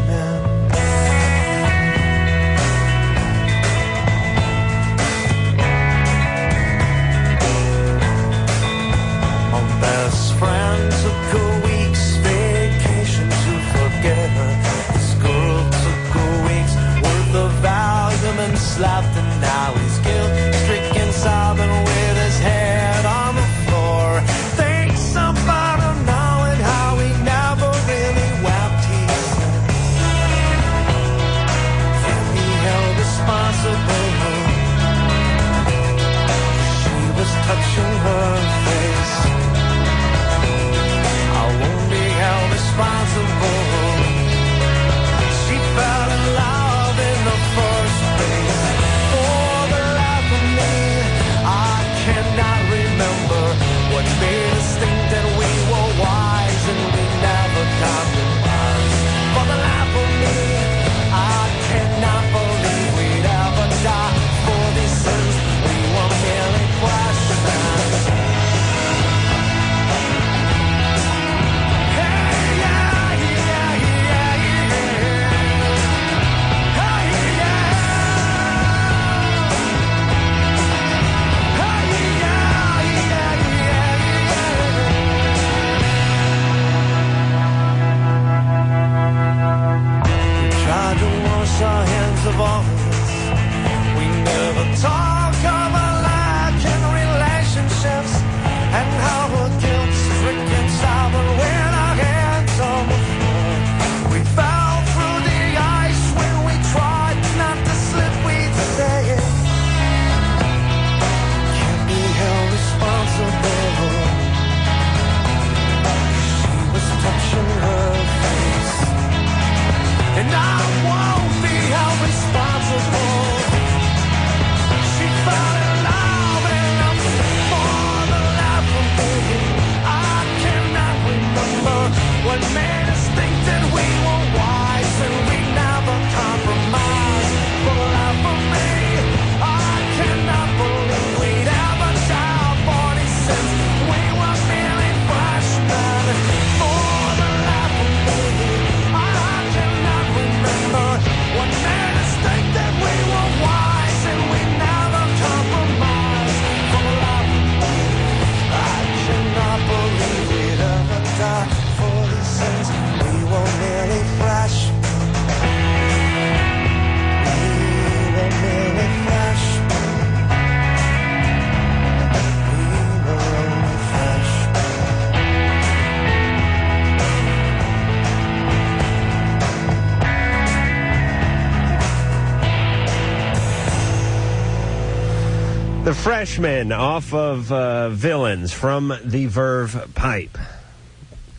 The Freshmen off of Villains from the Verve Pipe.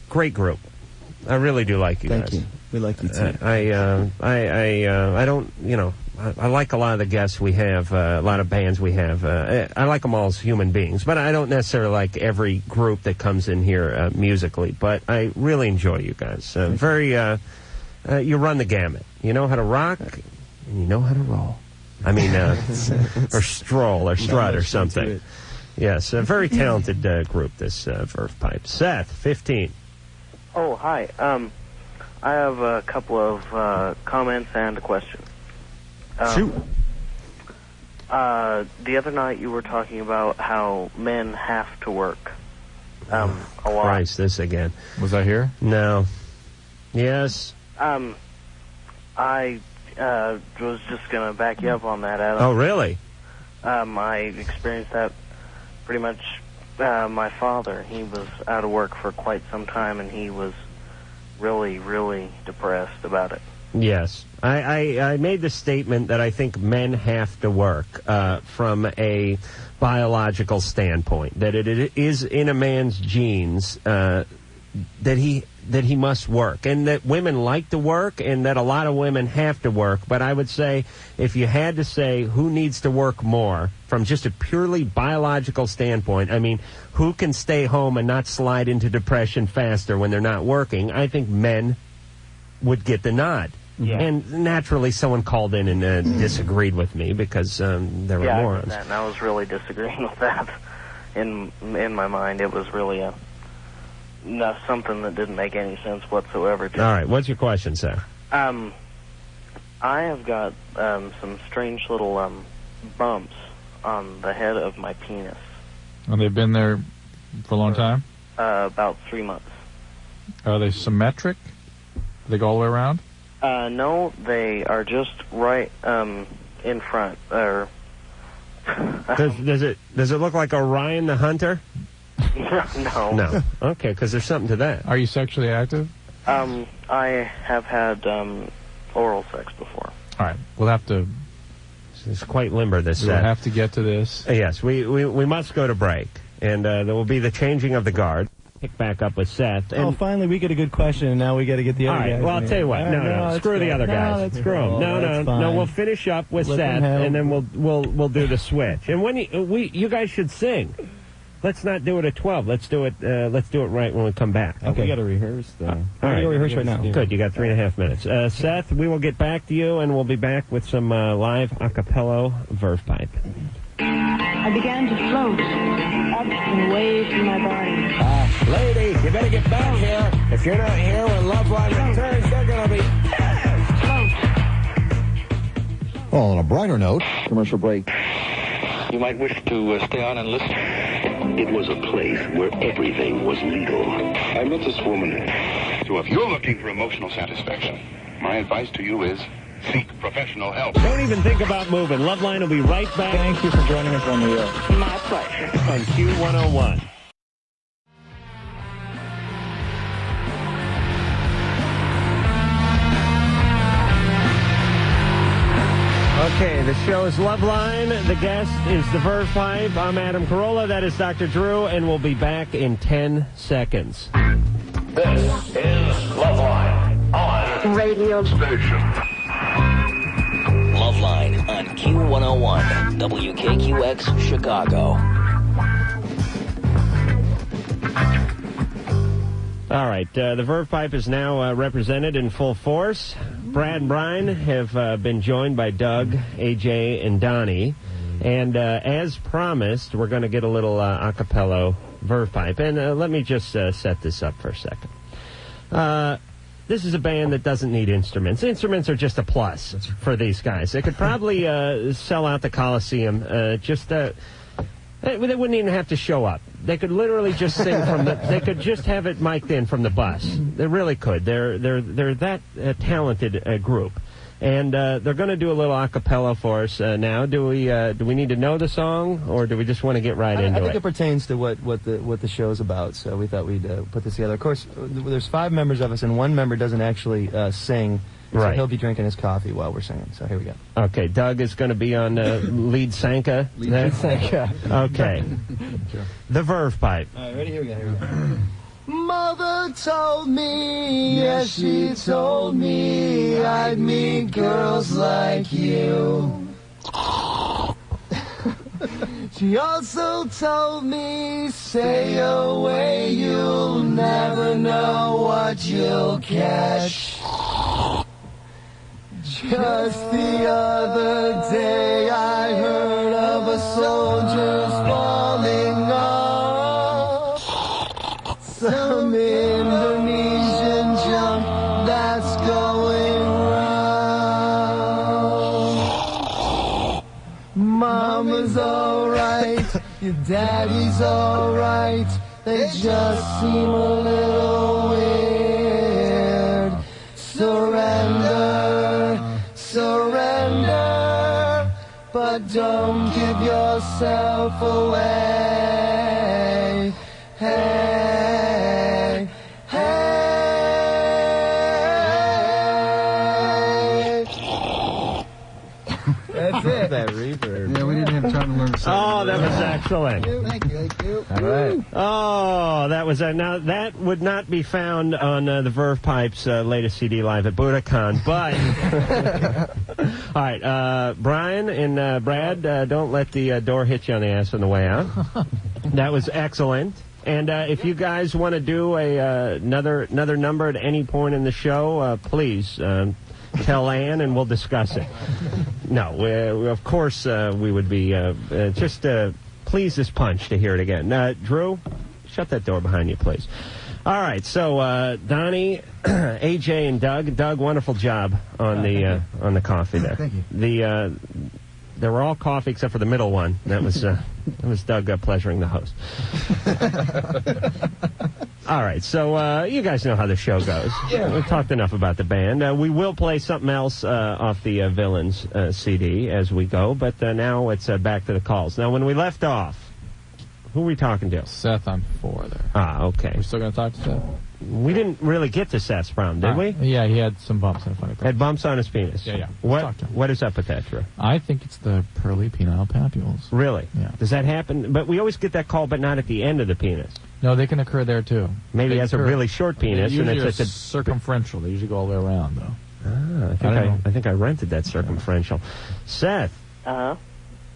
Great group. I really do like you guys. Thank you. We like you too. I don't, you know, I like a lot of the guests we have, a lot of bands we have. I like them all as human beings, but I don't necessarily like every group that comes in here musically. But I really enjoy you guys. You run the gamut. You know how to rock, and you know how to roll. I mean, or stroll, or strut, or something. Yes, a very talented group, this Verve Pipe. Seth, 15. Oh, hi. I have a couple of comments and a question. Shoot. The other night you were talking about how men have to work a lot. Christ, this again. Was I here? No. Yes. I was just going to back you up on that, Adam. Oh, really? I experienced that pretty much. My father, he was out of work for quite some time, and he was really, really depressed about it. Yes. I made the statement that I think men have to work from a biological standpoint, that it is in a man's genes that he must work, and that women like to work, and that a lot of women have to work. But I would say, if you had to say who needs to work more from just a purely biological standpoint, I mean, who can stay home and not slide into depression faster when they're not working, I think men would get the nod. Yeah. And naturally someone called in and disagreed with me because there were morons. Yeah, and I was really disagreeing with that. In my mind, it was really something that didn't make any sense whatsoever. All right, what's your question, sir? I have got some strange little bumps on the head of my penis. Oh, they've been there for a long time? About 3 months. Are they symmetric? They go all the way around? No, they are just right in front. Or does it look like Orion the Hunter? No. No. Okay, because there's something to that. Are you sexually active? I have had oral sex before. All right, we'll have to... It's quite limber, this We'll set. have to get to this. Yes, we must go to break, and there will be the changing of the guard. Pick back up with Seth. And finally we get a good question, and now we got to get the other guys. All right, well, I'll tell you what. No, screw the other guys. Screw them. No, we'll finish up with Seth, and then we'll do the switch. And when you guys should sing. Let's not do it at 12. Let's do it right when we come back. Okay. We got to rehearse, though. All right. Rehearse right now. Good. You got 3.5 minutes. Seth, we will get back to you, and we'll be back with some live acapella Verve Pipe. I began to float up and away from my body. Lady, you better get back here. If you're not here when LoveLine returns, they're going to be... Well, on a brighter note... Commercial break. You might wish to stay on and listen. It was a place where everything was legal. I met this woman. So if you're looking for emotional satisfaction, my advice to you is seek professional help. Don't even think about moving. LoveLine will be right back. Thank you for joining us on the air. My pleasure. On Q101. Okay, the show is LoveLine. The guest is the Verve Pipe. I'm Adam Carolla. That is Dr. Drew, and we'll be back in 10 seconds. This is LoveLine on Radio Station. LoveLine on Q101, WKQX, Chicago. All right, the Verve Pipe is now represented in full force. Brad and Brian have been joined by Doug, AJ, and Donnie. And as promised, we're going to get a little acapella Verve Pipe. And let me just set this up for a second. This is a band that doesn't need instruments. Instruments are just a plus for these guys. They could probably sell out the Coliseum. They wouldn't even have to show up. They could literally just sing from the... They could just have it mic'd in from the bus. They really could. They're that talented group. And they're going to do a little acapella for us now. Do we need to know the song, or do we just want to get right into it? I think it pertains to what the show's about, so we thought we'd put this together. Of course, there's 5 members of us, and one member doesn't actually sing, so Right. he'll be drinking his coffee while we're singing. So here we go. Okay, Doug is going to be on lead Sanka. Lead Sanka. Okay. The Verve Pipe. All right, ready? Here we go. Mother told me, yes, she told me I'd meet girls like you. She also told me, stay away, you'll never know what you'll catch. Just the other day I heard of a soldier's falling off. Some Indonesian junk that's going wrong. Mama's alright, your daddy's alright. They just seem a little weird. Surrender, but don't give yourself away. Hey, hey. That's it. That reverb. Yeah, we didn't have time to learn. Oh, that was excellent. Thank you. All right. Oh, that was now that would not be found on the Verve Pipe's latest CD live at Budokan, but all right, Brian and Brad, don't let the door hit you on the ass on the way out. That was excellent. And if you guys want to do another number at any point in the show, please tell Ann and we'll discuss it. No, of course we would be just pleased as punch to hear it again. Drew, shut that door behind you, please. All right, so Donnie, AJ, and Doug. Doug, wonderful job on the coffee there. Thank you. They were all coffee except for the middle one. That was Doug pleasuring the host. All right, so you guys know how the show goes. Yeah. We've talked enough about the band. We will play something else off the Villains CD as we go, but now it's back to the calls. Now, when we left off, who are we talking to? Seth on 4 there. Ah, okay. We're still going to talk to Seth? We didn't really get to Seth's problem, did we? Yeah, he had some bumps in front of Had bumps on his penis. Yeah. What is up with that, Drew? I think it's the pearly penile papules. Really? Yeah. Does that happen? But we always get that call, but not at the end of the penis. No, they can occur there too. Maybe he has a really short penis, and it's a circumferential. They usually go all the way around, though. I think I rented that circumferential. Seth.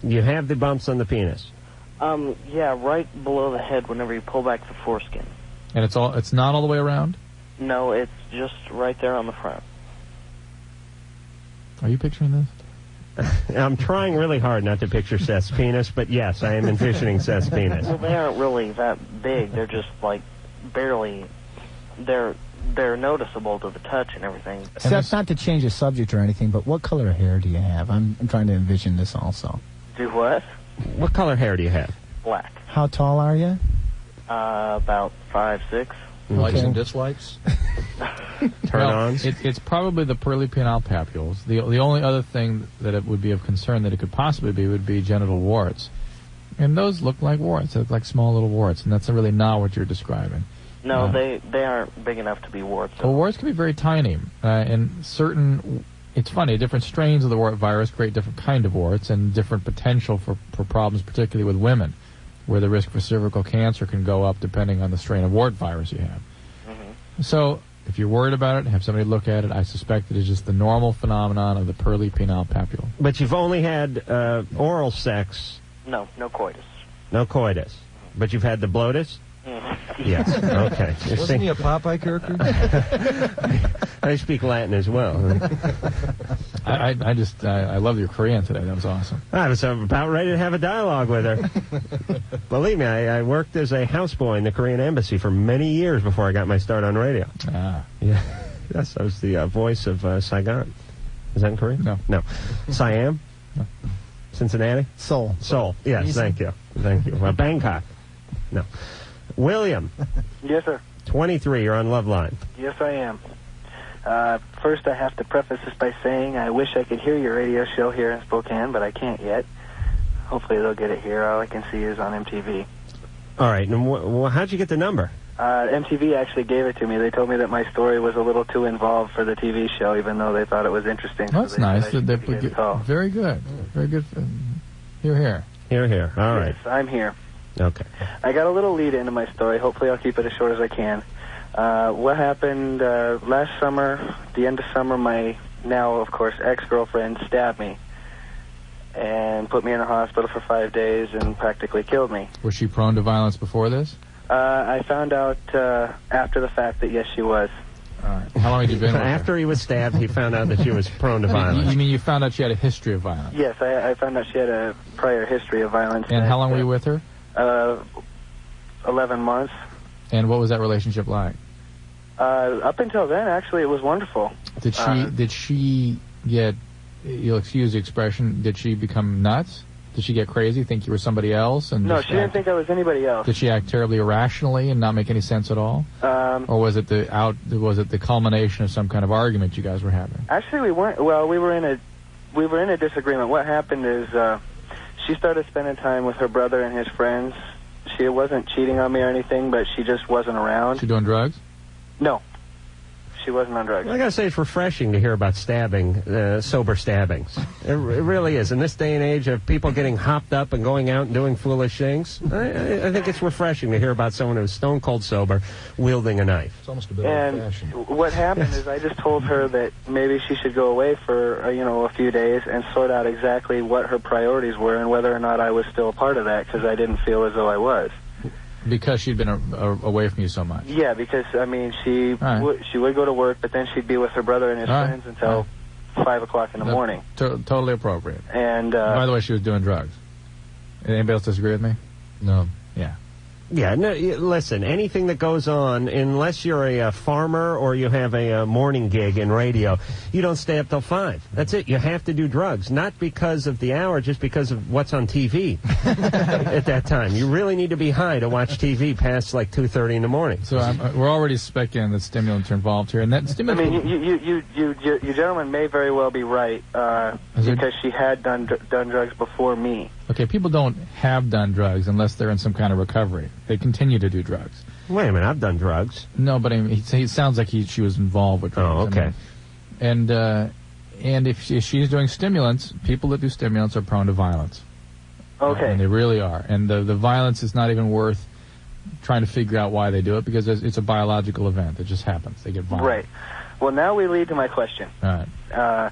You have the bumps on the penis. Yeah, right below the head whenever you pull back the foreskin. And it's not all the way around? No, it's just right there on the front. Are you picturing this? I'm trying really hard not to picture Seth's penis, but yes, I am envisioning Seth's penis. Well, they aren't really that big. They're just like barely. They're noticeable to the touch and everything. Seth, not to change the subject or anything, but what color hair do you have? I'm trying to envision this also. Do what? What color hair do you have? Black. How tall are you? About 5'6". Likes and dislikes? Turn-ons? It's probably the pearly penile papules. The only other thing that it would be of concern that it could possibly be would be genital warts. And those look like warts. They look like small little warts, and that's really not what you're describing. No, they aren't big enough to be warts. Well, warts can be very tiny. And certain... It's funny, different strains of the wart virus create different kind of warts and different potential for problems, particularly with women, where the risk for cervical cancer can go up depending on the strain of wart virus you have. So, if you're worried about it, have somebody look at it. I suspect it is just the normal phenomenon of the pearly penile papule. But you've only had oral sex. No coitus. No coitus. But you've had the bloatus? Yes, okay. Wasn't he a Popeye character? I speak Latin as well. I love your Korean today. That was awesome. I was about ready to have a dialogue with her. Believe me, I worked as a houseboy in the Korean embassy for many years before I got my start on radio. Yeah. Yes, I was the voice of Saigon. Is that in Korean? No. Siam? No. Cincinnati? Seoul. Yes, thank you. Bangkok? No. William. Yes, sir. 23, you're on LoveLine. Yes, I am. First, I have to preface this by saying I wish I could hear your radio show here in Spokane, but I can't yet. Hopefully they'll get it here. All I can see is on MTV. All right. And how'd you get the number? MTV actually gave it to me. They told me that my story was a little too involved for the TV show, even though they thought it was interesting. Well, that's nice. Very good. Very good. Hear, hear. Hear, hear. All right. Yes, I'm here. Okay. I got a little lead into my story. Hopefully I'll keep it as short as I can. What happened last summer, the end of summer, my now, of course, ex-girlfriend stabbed me and put me in a hospital for 5 days and practically killed me. Was she prone to violence before this? I found out after the fact that, yes, she was. All right. How long had you been with her? After he was stabbed, he found out that she was prone to violence. You mean you found out she had a history of violence? Yes, I found out she had a prior history of violence. And how long were you with her? 11 months. And what was that relationship like? Up until then, actually, it was wonderful. Did she get, you'll excuse the expression, did she become nuts? Did she get crazy, think you were somebody else? And no, she didn't think I was anybody else. Did she act terribly irrationally and not make any sense at all? Or was it the culmination of some kind of argument you guys were having? Actually, we weren't. Well, we were in a disagreement. What happened is she started spending time with her brother and his friends. She wasn't cheating on me or anything, but she just wasn't around. She doing drugs? No. She wasn't on drugs. I gotta say, it's refreshing to hear about sober stabbings. It really is. In this day and age of people getting hopped up and going out and doing foolish things, I think it's refreshing to hear about someone who's stone cold sober wielding a knife. It's almost a bit old-fashioned. What happened is I just told her that maybe she should go away for a few days and sort out exactly what her priorities were and whether or not I was still a part of that, because I didn't feel as though I was. Because she'd been away from you so much. Yeah, because, I mean, she would go to work, but then she'd be with her brother and his friends until 5 o'clock in the morning. Totally appropriate. And by the way, she was doing drugs. Anybody else disagree with me? No. Yeah. Yeah, no, listen, anything that goes on, unless you're a farmer or you have a morning gig in radio, you don't stay up till 5. That's it. You have to do drugs, not because of the hour, just because of what's on TV at that time. You really need to be high to watch TV past like 2:30 in the morning. So we're already speculating that stimulants are involved here, and that stimulant. I mean, you gentlemen may very well be right because she had done drugs before me. Okay, people don't have done drugs unless they're in some kind of recovery. They continue to do drugs. Wait a minute, I've done drugs. No, but I mean, it sounds like she was involved with drugs. Oh, okay. And if she's doing stimulants, people that do stimulants are prone to violence. Okay. And they really are. And the violence is not even worth trying to figure out why they do it, because it's a biological event. It just happens. They get violent. Right. Well, now we lead to my question. All right.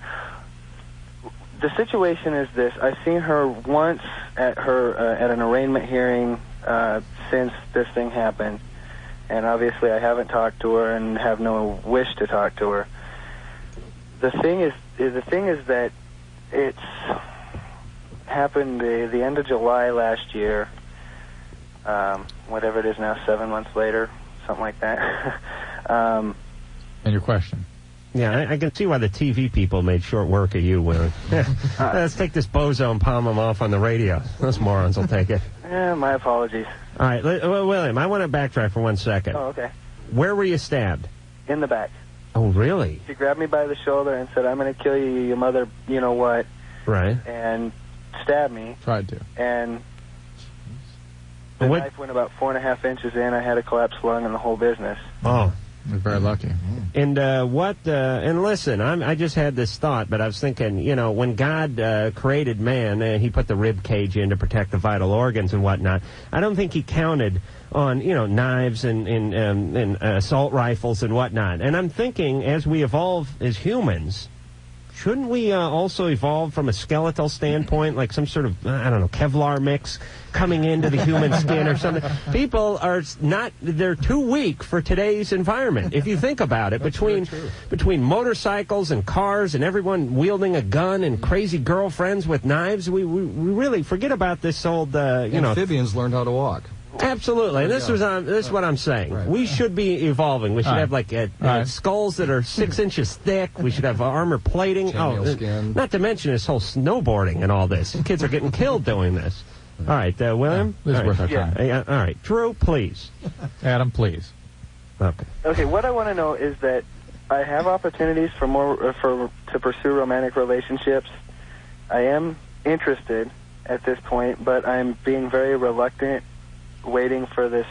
The situation is this. I've seen her once at an arraignment hearing since this thing happened, and obviously I haven't talked to her and have no wish to talk to her. The thing is that it's happened the end of July last year, whatever it is now, 7 months later, something like that. And your question? Yeah, I can see why the TV people made short work of you, William. Let's take this bozo and palm him off on the radio. Those morons will take it. My apologies. All right, William, I want to backtrack for 1 second. Oh, okay. Where were you stabbed? In the back. Oh, really? She grabbed me by the shoulder and said, "I'm going to kill you, your mother, you know what?" Right. And stabbed me. Tried to. And the knife went about 4.5 inches in. I had a collapsed lung and the whole business. Oh. You're very lucky. And and listen, I just had this thought, but I was thinking, when God created man and he put the rib cage in to protect the vital organs and whatnot, I don't think he counted on, knives and assault rifles and whatnot. And I'm thinking, as we evolve as humans, shouldn't we also evolve from a skeletal standpoint, like some sort of, Kevlar mix coming into the human skin or something? People are they're too weak for today's environment. If you think about it, between motorcycles and cars and everyone wielding a gun and crazy girlfriends with knives, we really forget about this old, Amphibians learned how to walk. Absolutely. This is what I'm saying. Right. We should be evolving. We should have skulls that are 6 inches thick. We should have armor plating. Skin. Not to mention this whole snowboarding and all this. Kids are getting killed doing this. All right, William. This is worth our time. All right, Drew, please. Adam, please. Okay. Okay. What I want to know is that I have opportunities for to pursue romantic relationships. I am interested at this point, but I'm being very reluctant, waiting for this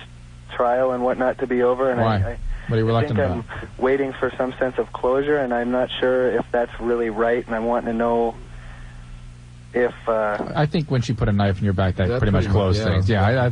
trial and whatnot to be over. And Why? What are you reluctant I about? think I'm waiting for some sense of closure, and I'm not sure if that's really right, and I'm wanting to know if... I think when she put a knife in your back, that pretty much pretty closed much, yeah. things. Yeah,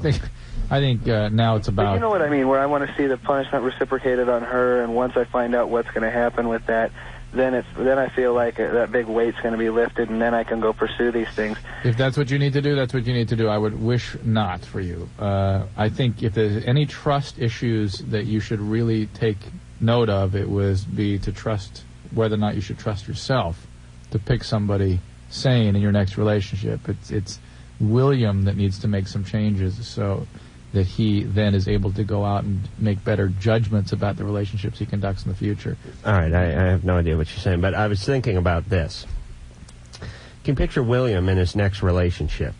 I think now it's But about... you know what I mean, where I want to see the punishment reciprocated on her, and once I find out what's going to happen with that, then I feel like that big weight's going to be lifted, and then I can go pursue these things. If that's what you need to do, that's what you need to do. I would wish not for you. I think if there's any trust issues that you should really take note of, it would be to trust whether or not you should trust yourself to pick somebody sane in your next relationship. It's William that needs to make some changes so that he then is able to go out and make better judgments about the relationships he conducts in the future. All right, I have no idea what you're saying, but I was thinking about this. You can picture William in his next relationship.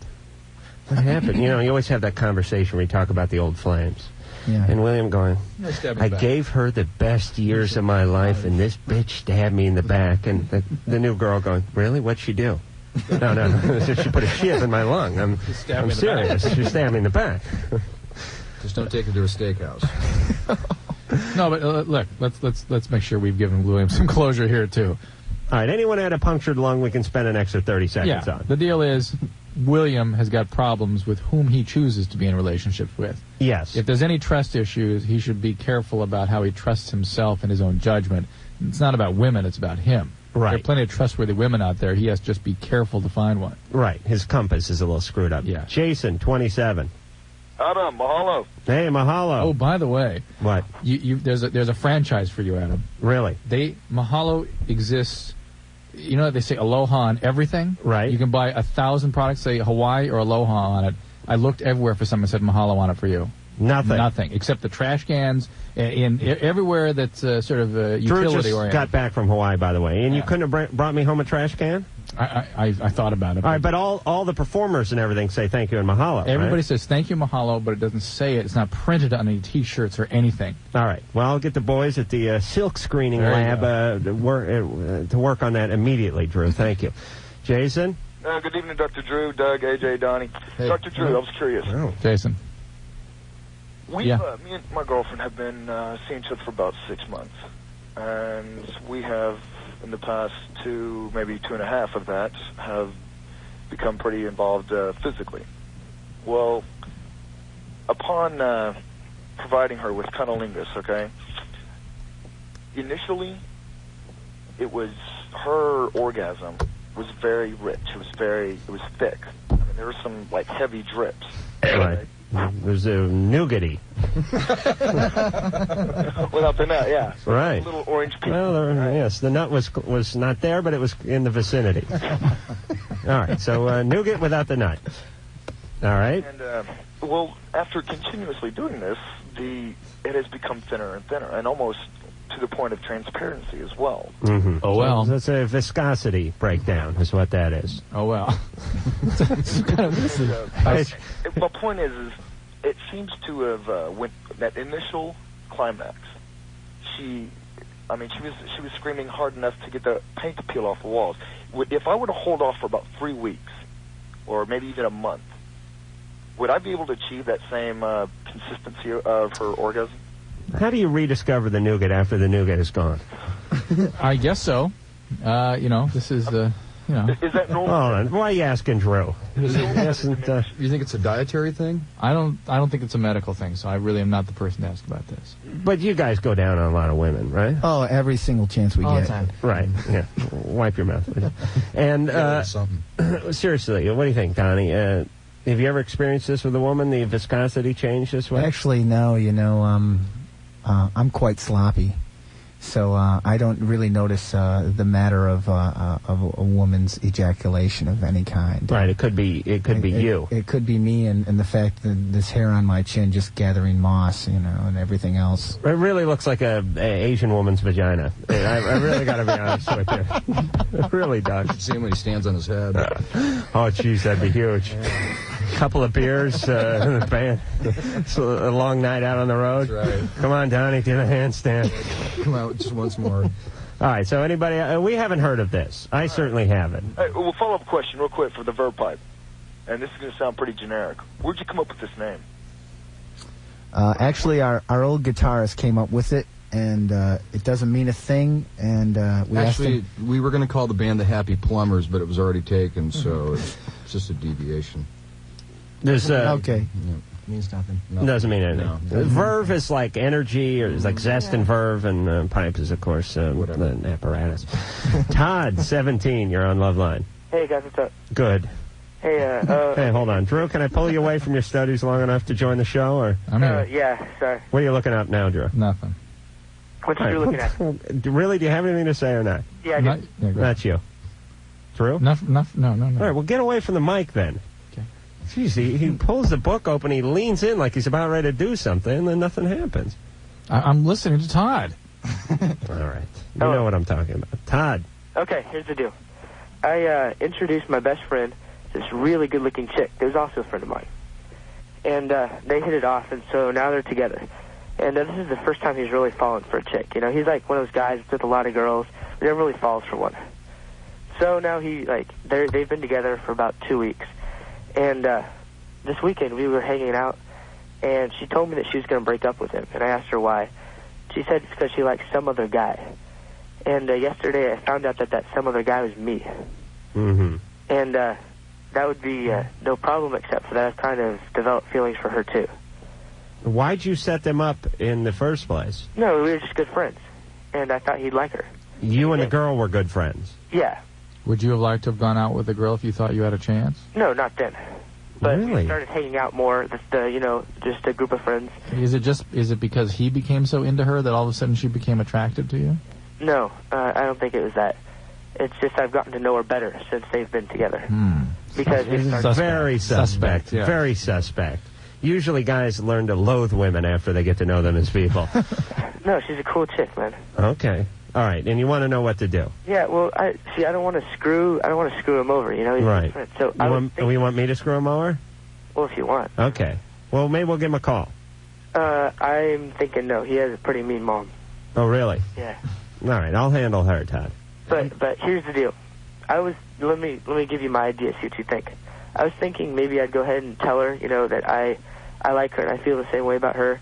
What happened? You always have that conversation where you talk about the old flames. Yeah. And William going, I back. gave her the best years of my life, and this bitch stabbed me in the back. And the new girl going, really? What'd she do? No. She put a shiv in my lung. I'm serious. She stabbed me in the back. Just don't take her to a steakhouse. No, but look, let's make sure we've given William some closure here too. All right, anyone had a punctured lung, we can spend an extra 30 seconds on. The deal is, William has got problems with whom he chooses to be in relationships with. Yes. If there's any trust issues, he should be careful about how he trusts himself and his own judgment. It's not about women, it's about him. Right. There are plenty of trustworthy women out there. He has to just be careful to find one. Right. His compass is a little screwed up. Yeah. Jason, 27. Adam, mahalo. Hey, mahalo. Oh, by the way, what? There's a franchise for you, Adam. Really? Mahalo exists. You know, they say Aloha on everything. Right. You can buy 1,000 products, say Hawaii or Aloha on it. I looked everywhere for something that said Mahalo on it for you. Nothing, except the trash cans in everywhere that's sort of utility Drew just oriented. got back from Hawaii, by the way, and you couldn't have brought me home a trash can? I thought about it. All right, but all the performers and everything say thank you and mahalo. Everybody right? says thank you, mahalo, but it doesn't say it. It's not printed on any T-shirts or anything. All right. Well, I'll get the boys at the silk screening There you lab to work on that immediately, Drew. Thank you. Jason? Good evening, Dr. Drew, Doug, AJ, Donnie. Hey. Dr. Drew, I was curious. Oh. Jason. Me and my girlfriend have been seeing each other for about 6 months. And we have, in the past maybe 2.5 of that, have become pretty involved physically. Well, upon providing her with cunnilingus, okay, initially, her orgasm was very rich. It was thick. I mean, there were some, heavy drips. Right. There's a nougaty. Without the nut, yeah. So right. A little orange piece. Well, yes, the nut was not there, but it was in the vicinity. All right, so nougat without the nut. All right. And, after continuously doing this, it has become thinner and thinner, and almost to the point of transparency as well. Mm-hmm. Oh, well. So that's a viscosity breakdown is what that is. Oh, well. My point is it seems to have went that initial climax. She was screaming hard enough to get the paint to peel off the walls. If I were to hold off for about 3 weeks, or maybe even a month, would I be able to achieve that same consistency of her orgasm? How do you rediscover the nougat after the nougat is gone? I guess so. This is, Is that normal? Hold on. Why are you asking Drew? You think it's a dietary thing? I don't think it's a medical thing, so I really am not the person to ask about this. But you guys go down on a lot of women, right? Oh, every single chance we All get. the time. Right. Yeah. Wipe your mouth. And seriously, what do you think, Donnie? Have you ever experienced this with a woman? The viscosity change this way? Actually, no. I'm quite sloppy, so I don't really notice the matter of a woman's ejaculation of any kind. Right. It could be you. It could be me, and the fact that this hair on my chin just gathering moss, and everything else. It really looks like a Asian woman's vagina. I really got to be honest with you. It really does. You should see him when he stands on his head. Oh, jeez, that'd be huge. couple of beers in the band. It's a long night out on the road. That's right. Come on, Donnie, do the handstand. Come out just once more. All right, so anybody, we haven't heard of this. I certainly haven't. Hey, well, follow-up question real quick for the Verve Pipe. And this is going to sound pretty generic. Where'd you come up with this name? Actually, our old guitarist came up with it, and it doesn't mean a thing. And we asked him. We were going to call the band the Happy Plumbers, but it was already taken, so it's just a deviation. Okay. Yeah. Means nothing. Doesn't mean anything. No. Verve is like energy, or it's like zest and verve, and pipe is, of course, an apparatus. Todd, 17, you're on LoveLine. Hey, guys, what's up? Good. Hey, Hey, hold on. Drew, can I pull you away from your studies long enough to join the show? Or yeah, sorry. What are you looking up now, Drew? Nothing. What you looking at? Really? Do you have anything to say or not? Yeah, I do. That's you. Drew? No. All right, well, get away from the mic then. Okay. Jeez, he pulls the book open, he leans in like he's about ready to do something, and then nothing happens. I'm listening to Todd. All right. You know what I'm talking about. Todd. Okay, here's the deal. I introduced my best friend to this really good-looking chick that was also a friend of mine. And they hit it off, and so now they're together. And this is the first time he's really fallen for a chick. You know, he's like one of those guys that's with a lot of girls, but never really falls for one. So now they've been together for about 2 weeks. And this weekend we were hanging out, and she told me that she was going to break up with him. And I asked her why. She said it's because she likes some other guy. And yesterday I found out that some other guy was me. Mm-hmm. And that would be no problem, except for that I've kind of developed feelings for her, too. Why'd you set them up in the first place? No, we were just good friends. And I thought he'd like her. You and the girl were good friends? Yeah. Would you have liked to have gone out with a girl if you thought you had a chance? No, not then. But really? we started hanging out more, just a group of friends. Is it because he became so into her that all of a sudden she became attracted to you? No, I don't think it was that. It's just I've gotten to know her better since they've been together. Because we started... Very suspect. Yeah. Very suspect. Usually guys learn to loathe women after they get to know them as people. No, she's a cool chick, man. Okay. All right, and you want to know what to do. Yeah, well, I don't want to screw him over, you know? He's right. a friend. So you want me to screw him over? Well, if you want. Okay. Well, maybe we'll give him a call. I'm thinking no. He has a pretty mean mom. Oh, really? Yeah. All right, I'll handle her, Todd. But here's the deal. Let me give you my idea, see what you think. I was thinking maybe I'd go ahead and tell her, that I like her and I feel the same way about her.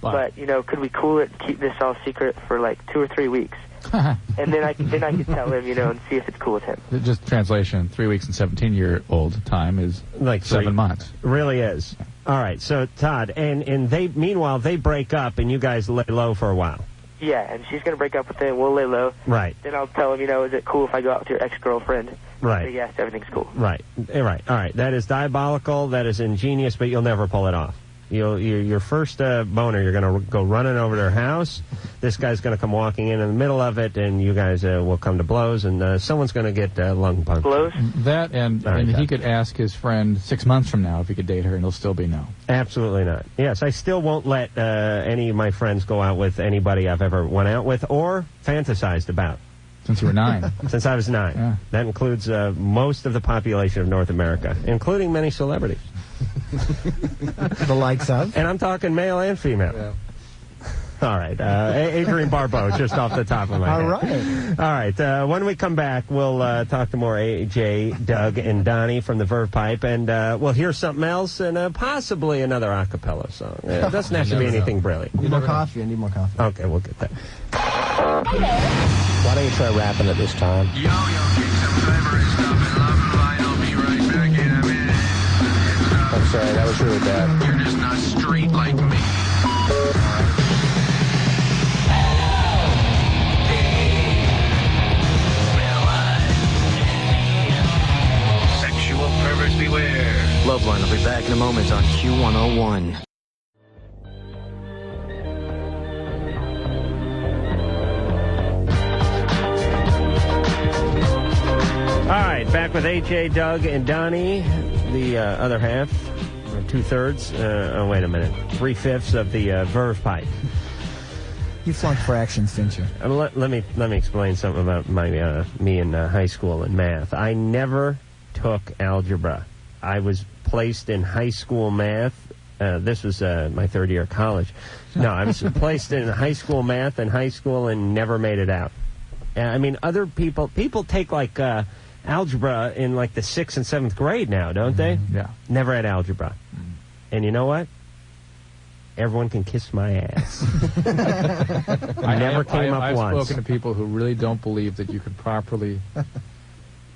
But could we cool it and keep this all secret for like 2 or 3 weeks? And then I could tell him, and see if it's cool with him. Just translation, 3 weeks and 17-year-old time is like 7 months. Really is. All right, so Todd, and meanwhile they break up and you guys lay low for a while. Yeah, and she's going to break up with him. We'll lay low. Right. Then I'll tell him, is it cool if I go out with your ex-girlfriend? Right. Say yes, everything's cool. Right. Right. All right. That is diabolical. That is ingenious, but you'll never pull it off. Your first boner, you're going to go running over to her house. This guy's going to come walking in the middle of it, and you guys will come to blows, and someone's going to get lung puncture. Blows? That, and he could ask his friend 6 months from now if he could date her, and he'll still be no. Absolutely not. Yes, I still won't let any of my friends go out with anybody I've ever went out with or fantasized about. Since you were 9. Since I was 9. Yeah. That includes most of the population of North America, including many celebrities. The likes of? And I'm talking male and female. Yeah. All right. Adrian Barbeau, just off the top of my head. All right. All right. When we come back, we'll talk to more AJ, Doug, and Donnie from the Verve Pipe, and we'll hear something else and possibly another a cappella song. It doesn't have to be anything brilliant. I need more coffee. Okay, we'll get that. Why don't you try rapping at this time? Yo, kick some favorite stuff in LoveLine. I'll be right back in a minute. I'm sorry, that was really bad. You're just not straight like me. Sexual perverts beware. LoveLine will be back in a moment on Q101. All right, back with AJ, Doug, and Donnie, the other half, or 2/3. Wait a minute, 3/5 of the Verve Pipe. You flunked fractions, didn't you? Let me explain something about me in high school and math. I never took algebra I was placed in high school math. This was my third year of college. No, I was placed in high school math in high school and never made it out. I mean, other people take like algebra in like the 6th and 7th grade now, don't they? Yeah. Never had algebra. And you know what? Everyone can kiss my ass. I never came up I've once. I've spoken to people who really don't believe that you can properly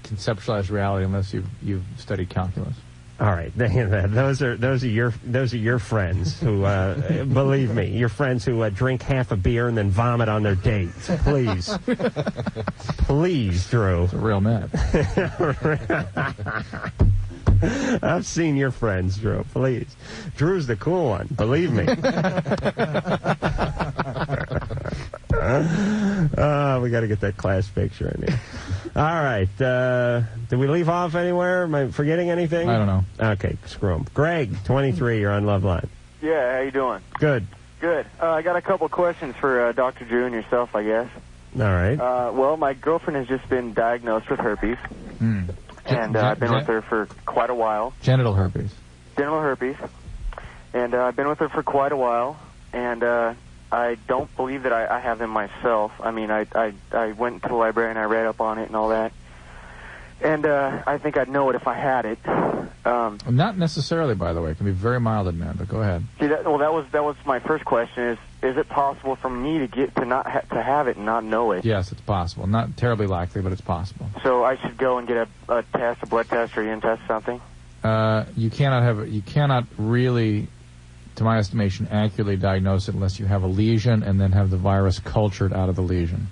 conceptualize reality unless you've studied calculus. All right, those are your friends who believe me. Your friends who drink half a beer and then vomit on their dates. Please, please, Drew. It's a real man. I've seen your friends, Drew. Please, Drew's the cool one. Believe me. We got to get that class picture in here. All right. Did we leave off anywhere? Am I forgetting anything? I don't know. Okay, screw him. Greg, 23, you're on LoveLine. Yeah, how you doing? Good. Good. I got a couple questions for Dr. Drew and yourself, I guess. All right. Well, my girlfriend has just been diagnosed with herpes, and I've been with her for quite a while. Genital herpes. Genital herpes. And I've been with her for quite a while, and I don't believe that I have them myself. I mean, I went to the library and I read up on it and all that. And I think I'd know it if I had it. Not necessarily, by the way. It can be very mild in men, but go ahead. See, that was my first question. Is it possible for me to not to have it and not know it? Yes, it's possible. Not terribly likely, but it's possible. So I should go and get a test, a blood test, or urine test, something. You cannot really, to my estimation, accurately diagnose it unless you have a lesion and then have the virus cultured out of the lesion.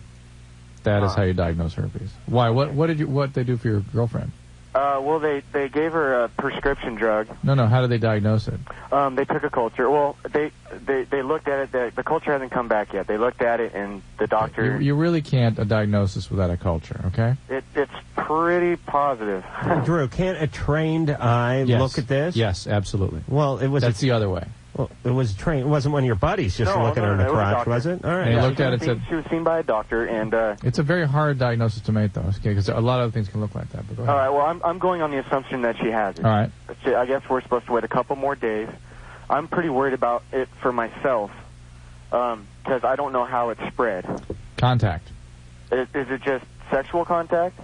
That is how you diagnose herpes. Why? What did they do for your girlfriend? Well, they gave her a prescription drug. No. How did they diagnose it? They took a culture. Well, they looked at it. The culture hasn't come back yet. They looked at it, and the doctor. You really can't a diagnosis without a culture. Okay. It's pretty positive. Drew, can't a trained eye look at this? Yes, absolutely. Well, that's the other way. Well, it was trained. It wasn't one of your buddies just looking at her crotch, was it? All right. And he looked at it and said, she was seen by a doctor, and it's a very hard diagnosis to make, though, because a lot of other things can look like that. But go ahead. All right. Well, I'm going on the assumption that she has it. All right. I guess we're supposed to wait a couple more days. I'm pretty worried about it for myself because I don't know how it's spread. Contact. Is it just sexual contact?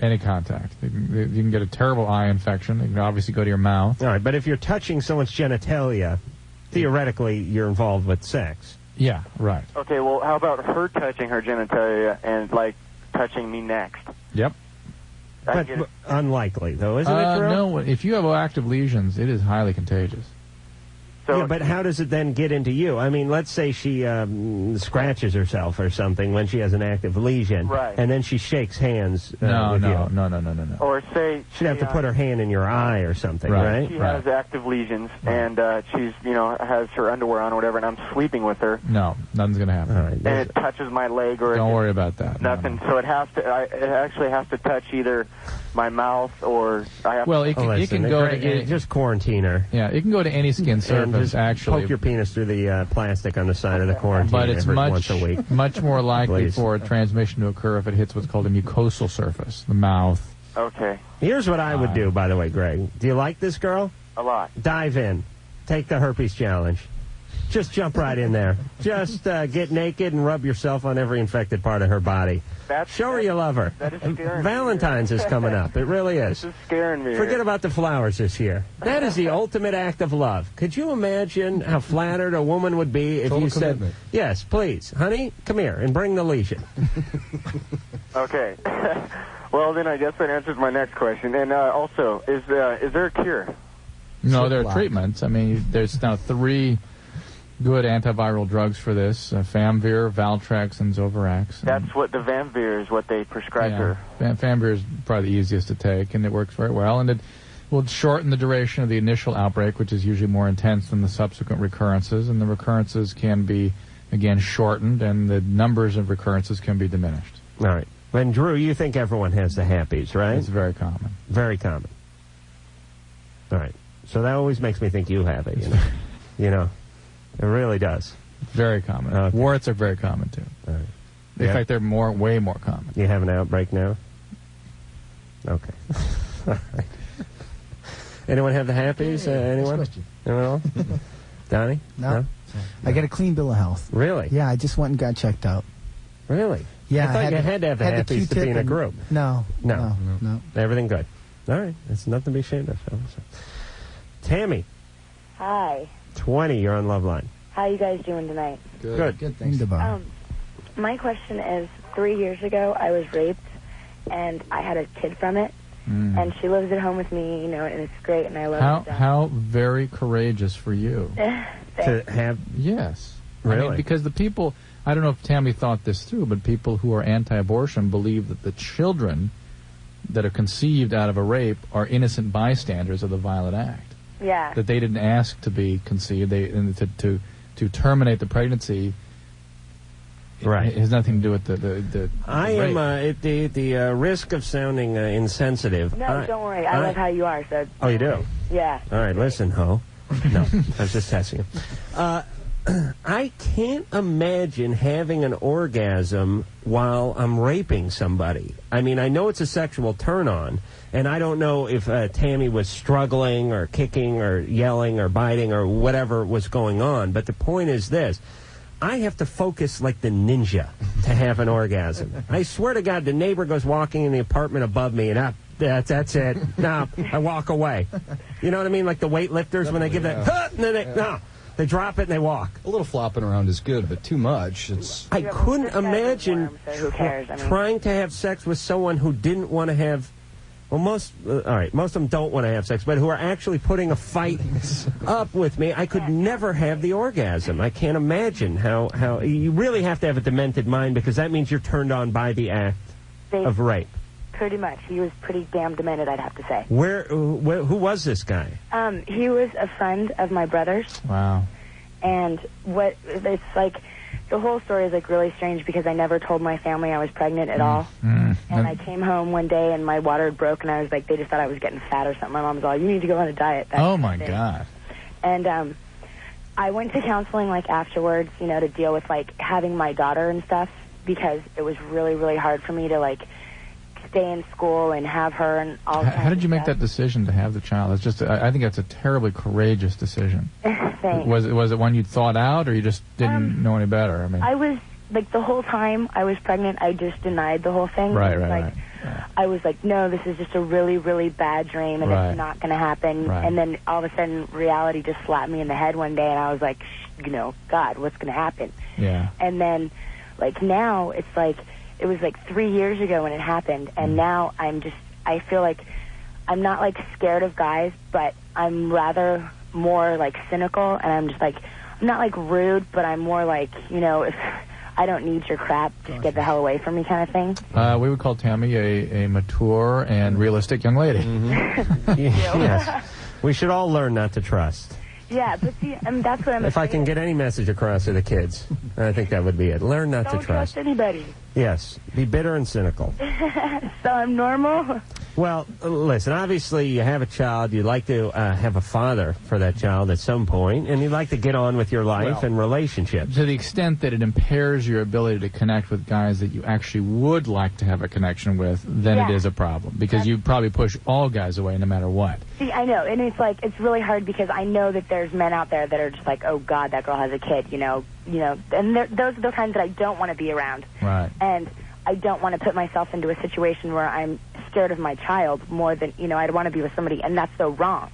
Any contact. You can get a terrible eye infection. It can obviously go to your mouth. All right, but if you're touching someone's genitalia, theoretically, you're involved with sex. Yeah, right. Okay, well, how about her touching her genitalia and, like, touching me next? Yep. But unlikely, though, isn't it, Drew? No, if you have active lesions, it is highly contagious. Yeah, but how does it then get into you? I mean, let's say she scratches herself or something when she has an active lesion, right? And then she shakes hands. No. Or say she'd have to put her hand in your eye or something, right? She has active lesions, and she's has her underwear on or whatever, and I'm sleeping with her. No, nothing's gonna happen. All right. And it touches my leg, or don't worry about that. Nothing. No. So it has to. It actually has to touch either my mouth or I have. Well, to, it can go to just quarantine her. Yeah, it can go to any skin surface. Just actually, poke your penis through the plastic on the side of the quarantine. But it's once a week. much more likely for a transmission to occur if it hits what's called a mucosal surface, the mouth. Okay. Here's what I would do, by the way, Greg. Do you like this girl? A lot. Dive in. Take the herpes challenge. Just jump right in there. Just get naked and rub yourself on every infected part of her body. Show her you love her. That is scaring Valentine's is coming up. It really is. This is scaring me. Forget about the flowers this year. That is the ultimate act of love. Could you imagine how flattered a woman would be if you said, yes, please, honey, come here and bring the lesion? Okay. Well, then I guess that answers my next question. And also, is there a cure? No, there are treatments. I mean, there's now 3 good antiviral drugs for this: Famvir, Valtrex, and Zovirax. That's what the Famvir is what they prescribe her. Famvir is probably the easiest to take, and it works very well. And it will shorten the duration of the initial outbreak, which is usually more intense than the subsequent recurrences. And the recurrences can be, again, shortened, and the numbers of recurrences can be diminished. All right. And Drew, you think everyone has the happies, right? It's very common. Very common. All right. So that always makes me think you have it, you know. It really does. Very common. Okay. Warts are very common, too. All right. In fact, they're way more common. You have an outbreak now? Okay. All right. Anyone have the happies? Anyone? Anyone else? Donnie? No. I got a clean bill of health. Really? Yeah, I just went and got checked out. Really? Yeah, I thought you had to have the had happies to Q-tip be in a and- group. No. Everything good. All right. That's nothing to be ashamed of, fellas. Tammy, Hi. 20, you're on LoveLine. How you guys doing tonight? Good. Thanks. My question is, 3 years ago, I was raped, and I had a kid from it, and she lives at home with me, and it's great, and I love it. How very courageous for you. To have... Yes. Really? I mean, because the people... I don't know if Tammy thought this through, but people who are anti-abortion believe that the children that are conceived out of a rape are innocent bystanders of the violent act. Yeah. That they didn't ask to be conceived. To terminate the pregnancy... Right. It has nothing to do with the I rape. am at the risk of sounding insensitive. No, don't worry. I love how you are, so... Oh, you do? Yeah. All right, listen, ho. No, I was just testing you. I can't imagine having an orgasm while I'm raping somebody. I mean, I know it's a sexual turn-on, and I don't know if Tammy was struggling or kicking or yelling or biting or whatever was going on, but the point is this. I have to focus like the ninja to have an orgasm. I swear to God, the neighbor goes walking in the apartment above me, and that's it. No, I walk away. You know what I mean? Like the weightlifters when they give that, and then they drop it and they walk. A little flopping around is good, but too much, it's... I couldn't imagine trying to have sex with someone who didn't want to have... Well, most of them don't want to have sex, but who are actually putting a fight up with me. I could never have the orgasm. I can't imagine how you really have to have a demented mind, because that means you're turned on by the act of rape. Pretty much. He was pretty damn demented, I'd have to say. Who was this guy? He was a friend of my brother's. Wow. And it's like, the whole story is like really strange because I never told my family I was pregnant at all. And I came home one day and my water had broke, and I was like, they just thought I was getting fat or something. My mom was all, you need to go on a diet. Oh my God. And I went to counseling like afterwards, to deal with like having my daughter and stuff, because it was really, really hard for me to like stay in school and have her and all that. How did you make that decision to have the child? It's just, I think that's a terribly courageous decision. Thanks. Was it one you thought out, or you just didn't know any better? I mean, I was like, the whole time I was pregnant, I just denied the whole thing. Right. I was like, no, this is just a really, really bad dream, and it's not going to happen. Right. And then all of a sudden, reality just slapped me in the head one day, and I was like, God, what's going to happen? Yeah. And then, like, now it's like, it was like 3 years ago when it happened, and now I feel like I'm not like scared of guys, but I'm rather more like cynical, and I'm just like, I'm not like rude, but I'm more like, if I don't need your crap, just get the hell away from me kind of thing. We would call Tammy a mature and realistic young lady. Yes. We should all learn not to trust. Yeah, but see, that's what I'm If I can get any message across to the kids, I think that would be it. Learn not Don't to trust. anybody. Yes. Be bitter and cynical. So I'm normal? Well, listen, obviously you have a child. You'd like to have a father for that child at some point, and you'd like to get on with your life and relationships. To the extent that it impairs your ability to connect with guys that you actually would like to have a connection with, then it is a problem. Because you probably push all guys away no matter what. See, I know, and it's like, it's really hard because I know that there's men out there that are just like, oh, God, that girl has a kid, and those are the kinds that I don't want to be around. Right. And I don't want to put myself into a situation where I'm scared of my child more than, I'd want to be with somebody, and that's so wrong.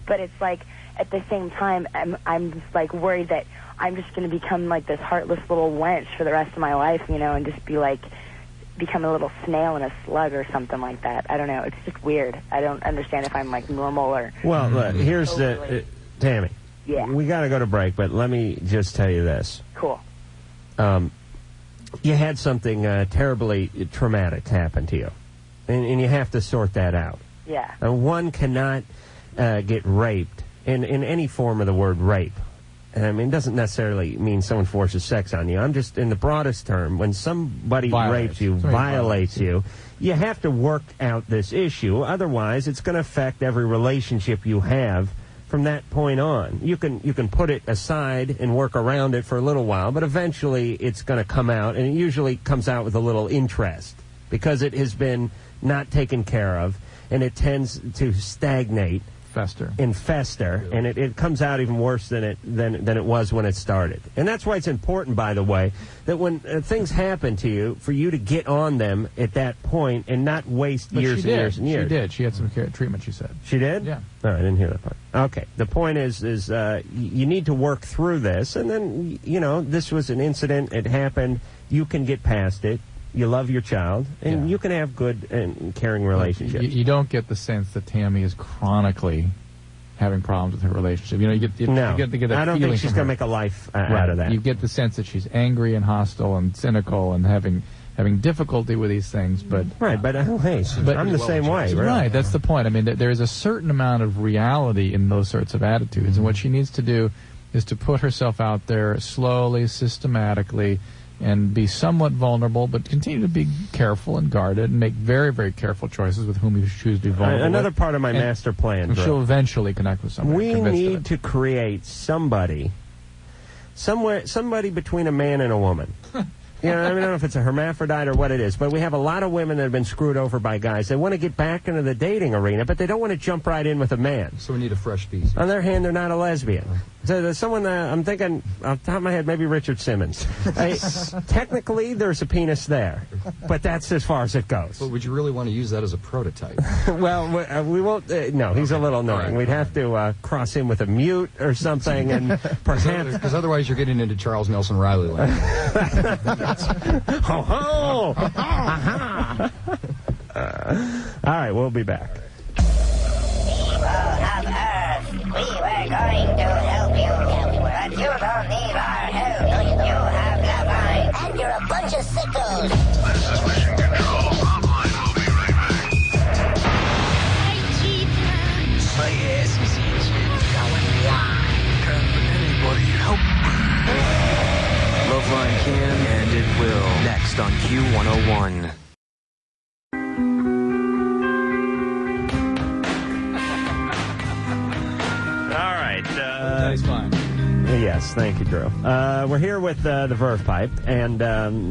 But it's like, at the same time, I'm just like worried that I'm just going to become like this heartless little wench for the rest of my life, and just be like, become a little snail and a slug or something like that. I don't know. It's just weird. I don't understand if I'm like normal or... Well, look, here's the... Tammy. Yeah. We got to go to break, but let me just tell you this. Cool. You had something terribly traumatic happen to you, and you have to sort that out. Yeah. One cannot get raped in any form of the word rape. I mean, it doesn't necessarily mean someone forces sex on you. I'm just, in the broadest term, when somebody rapes you, violates you, you have to work out this issue. Otherwise, it's going to affect every relationship you have from that point on. You can put it aside and work around it for a little while, but eventually it's going to come out, and it usually comes out with a little interest because it has been not taken care of, and it tends to stagnate infester. And it comes out even worse than it was when it started. And that's why it's important, by the way, that when things happen to you, for you to get on them at that point and not waste years and years and years. She did. She had some treatment, she said. She did? Yeah. Oh, I didn't hear that part. Okay. The point is you need to work through this, and then, this was an incident. It happened. You can get past it. You love your child, and you can have good and caring relationships. You don't get the sense that Tammy is chronically having problems with her relationship. You get that I don't feeling think she's from going to her. make a life out of that. You get the sense that she's angry and hostile and cynical and having difficulty with these things, but hey, I'm the same way. Right, that's the point. I mean, there is a certain amount of reality in those sorts of attitudes, and what she needs to do is to put herself out there slowly, systematically, and be somewhat vulnerable, but continue to be careful and guarded, and make very, very careful choices with whom you choose to be vulnerable. Another with. part of my master plan, and she'll eventually connect with somebody. We need to create somebody between a man and a woman. I don't know if it's a hermaphrodite or what it is, but we have a lot of women that have been screwed over by guys. They want to get back into the dating arena, but they don't want to jump right in with a man. So we need a fresh species. On their hand, they're not a lesbian. So there's someone I'm thinking, off the top of my head, maybe Richard Simmons. Technically, there's a penis there, but that's as far as it goes. But would you really want to use that as a prototype? Well, we won't. No, he's a little annoying. We'd have to cross him with a mute or something, and perhaps because otherwise you're getting into Charles Nelson Riley land. Ho ho! All right, we'll be back. People of Earth, we were going to help you, but you don't need our help. You have LoveLine, and you're a bunch of sickos. This is Mission Control. LoveLine will be right back. My ass is itching. Going live. Can anybody help? LoveLine can and it will. Next on Q101. All right. That's fine. Yes, thank you, Drew. We're here with the Verve Pipe, and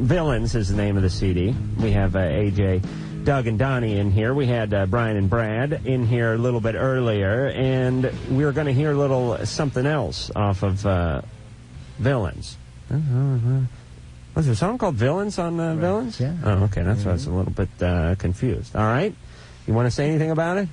Villains is the name of the CD. We have AJ, Doug, and Donnie in here. We had Brian and Brad in here a little bit earlier, and we were going to hear a little something else off of Villains. Was there a song called Villains on Villains? Yeah. Oh, okay. That's why I was a little bit confused. All right. You want to say anything about it?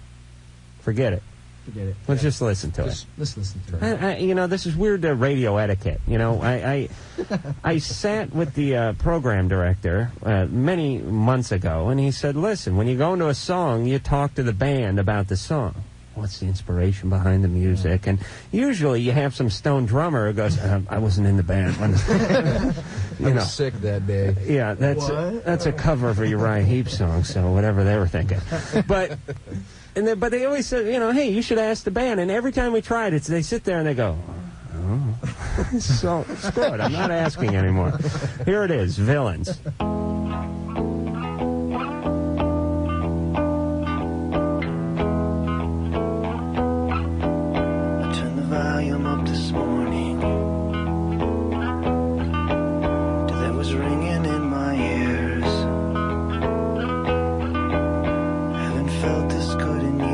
Forget it. Forget it. Let's just listen to it. Let's listen to it. This is weird radio etiquette. I sat with the program director many months ago, and he said, listen, when you go into a song, you talk to the band about the song. What's the inspiration behind the music? And usually you have some stone drummer who goes, I wasn't in the band. I was sick that day. Yeah, that's a cover of a Uriah Heep song, so whatever they were thinking. But they always said, hey, you should ask the band. And every time we tried it, they sit there and they go, oh. So screw it, I'm not asking anymore. Here it is, Villains. Volume up this morning. That was ringing in my ears. Haven't felt this good in years.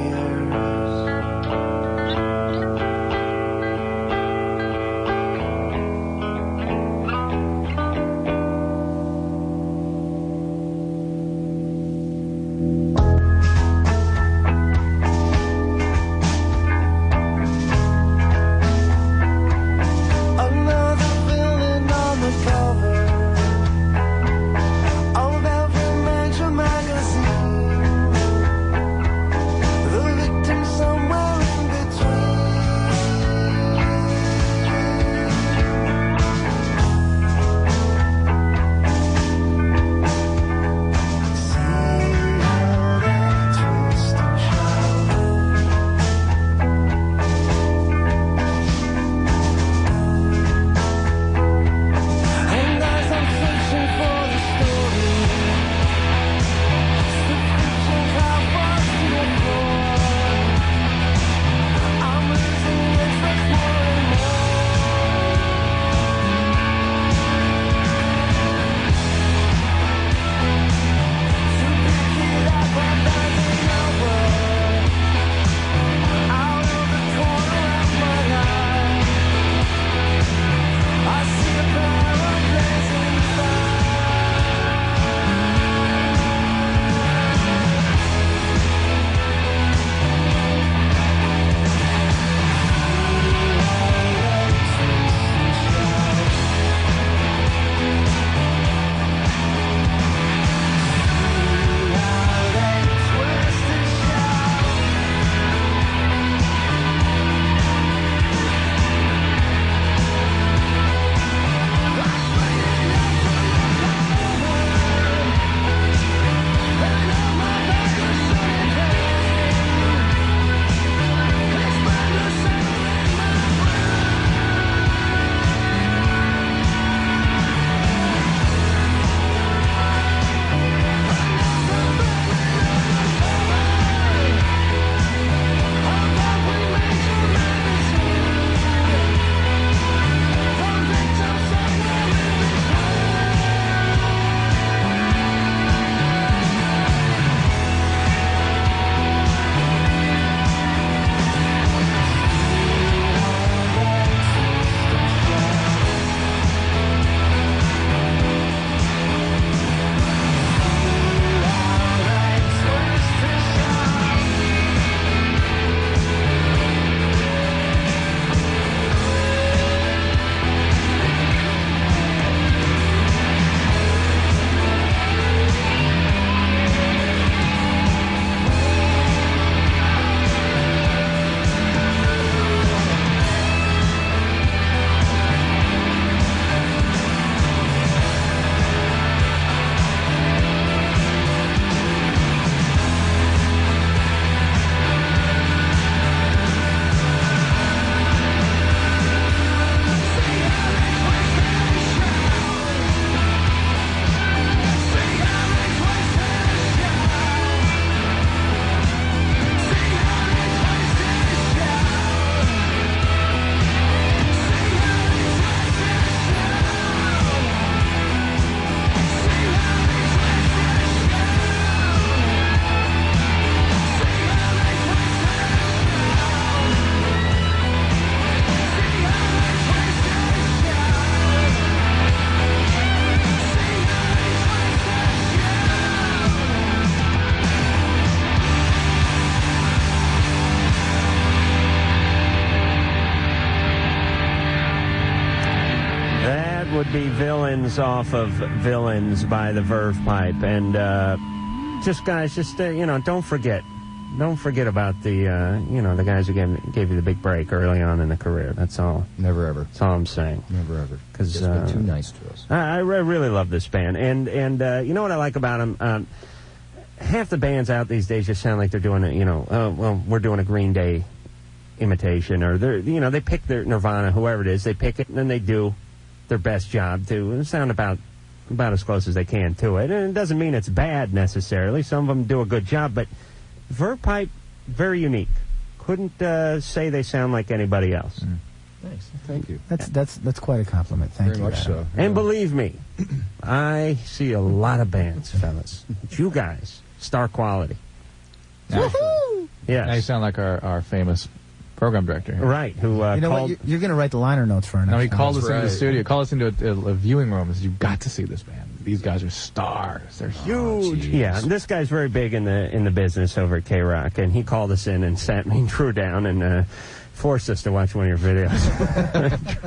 be Villains off of Villains by the Verve Pipe. And just, guys, don't forget. Don't forget about the, the guys who gave you the big break early on in the career. That's all. Never ever. That's all I'm saying. Never ever. Because It's been too nice to us. I really love this band, and you know what I like about them? Half the bands out these days just sound like they're doing we're doing a Green Day imitation, or they pick their Nirvana, whoever it is, they pick it and then they do their best job to sound about as close as they can to it. And it doesn't mean it's bad necessarily. Some of them do a good job, but Verve Pipe, very unique. Couldn't say they sound like anybody else. Thanks. Thank you. That's quite a compliment. Thank Very you. much so. And believe me, I see a lot of bands, fellas. But you guys, star quality. Woohoo! Yes. Now you sound like our famous program director here. Right, who You know called... what? You're going to write the liner notes for our next No, he time. called us into the studio, called us into a viewing room and said, "You've got to see this band. These guys are stars. They're huge." Yeah, and this guy's very big in the business over at K-Rock, and he called us in and sat me and Drew down and forced us to watch one of your videos.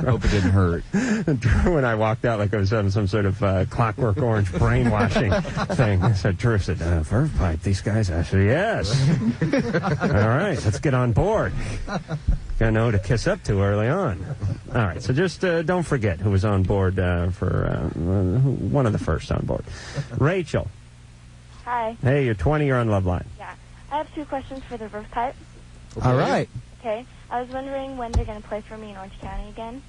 Hope it didn't hurt. Drew and I walked out like I was having some sort of Clockwork Orange brainwashing thing. I said, Drew said, Verve Pipe, these guys? I said, yes. All right, let's get on board. Gotta know to kiss up to early on. All right, so just don't forget who was on board for one of the first on board. Rachel. Hi. Hey, you're 20, you're on LoveLine. Yeah. I have 2 questions for the Verve Pipe. Okay. All right. Okay. I was wondering when they're going to play for me in Orange County again.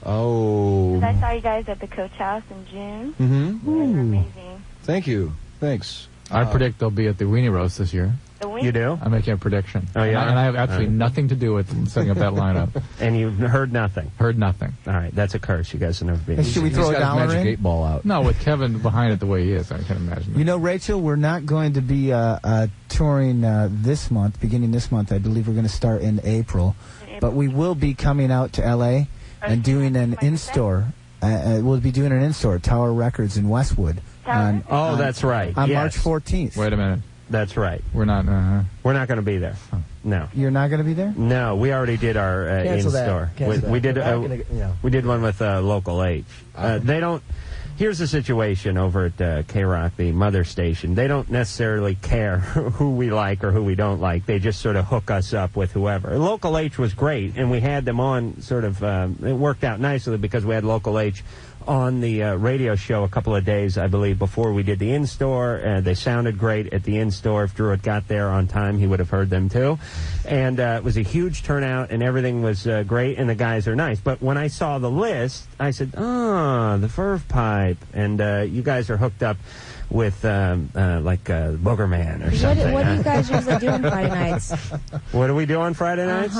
Oh. 'Cause I saw you guys at the Coach House in June. Mm-hmm. You guys were amazing. Thank you. Thanks. I predict they'll be at the Weenie Roast this year. The Weenie? You do? I'm making a prediction. Oh, yeah? And I have absolutely nothing to do with setting up that lineup. And you heard nothing? Heard nothing. All right, that's a curse. You guys have never been. Hey, should we throw a dollar Magic in? 8 Ball out. No, with Kevin behind it the way he is, I can imagine. You know, Rachel, we're not going to be touring this month, beginning this month. I believe we're going to start in April. But we will be coming out to L.A. and doing an in-store. We'll be doing an in-store at Tower Records in Westwood. That's right. On Yes. March 14th. Wait a minute. That's right. We're not. We're not going to be there. No. You're not going to be there? No, we already did our Cancel that. in-store. Cancel We that. did. We're not gonna- We did one with Local H. They don't. Here's the situation over at K-Rock, the mother station. They don't necessarily care who we like or who we don't like. They just sort of hook us up with whoever. Local H was great, and we had them on sort of, it worked out nicely because we had Local H on the radio show a couple of days, I believe, before we did the in-store. They sounded great at the in-store. If Drew had got there on time, he would have heard them too. And it was a huge turnout, and everything was great, and the guys are nice. But when I saw the list, I said, the Verve Pipe, and you guys are hooked up with Booger Man or something. What do you guys usually do on Friday nights? What do we do on Friday nights?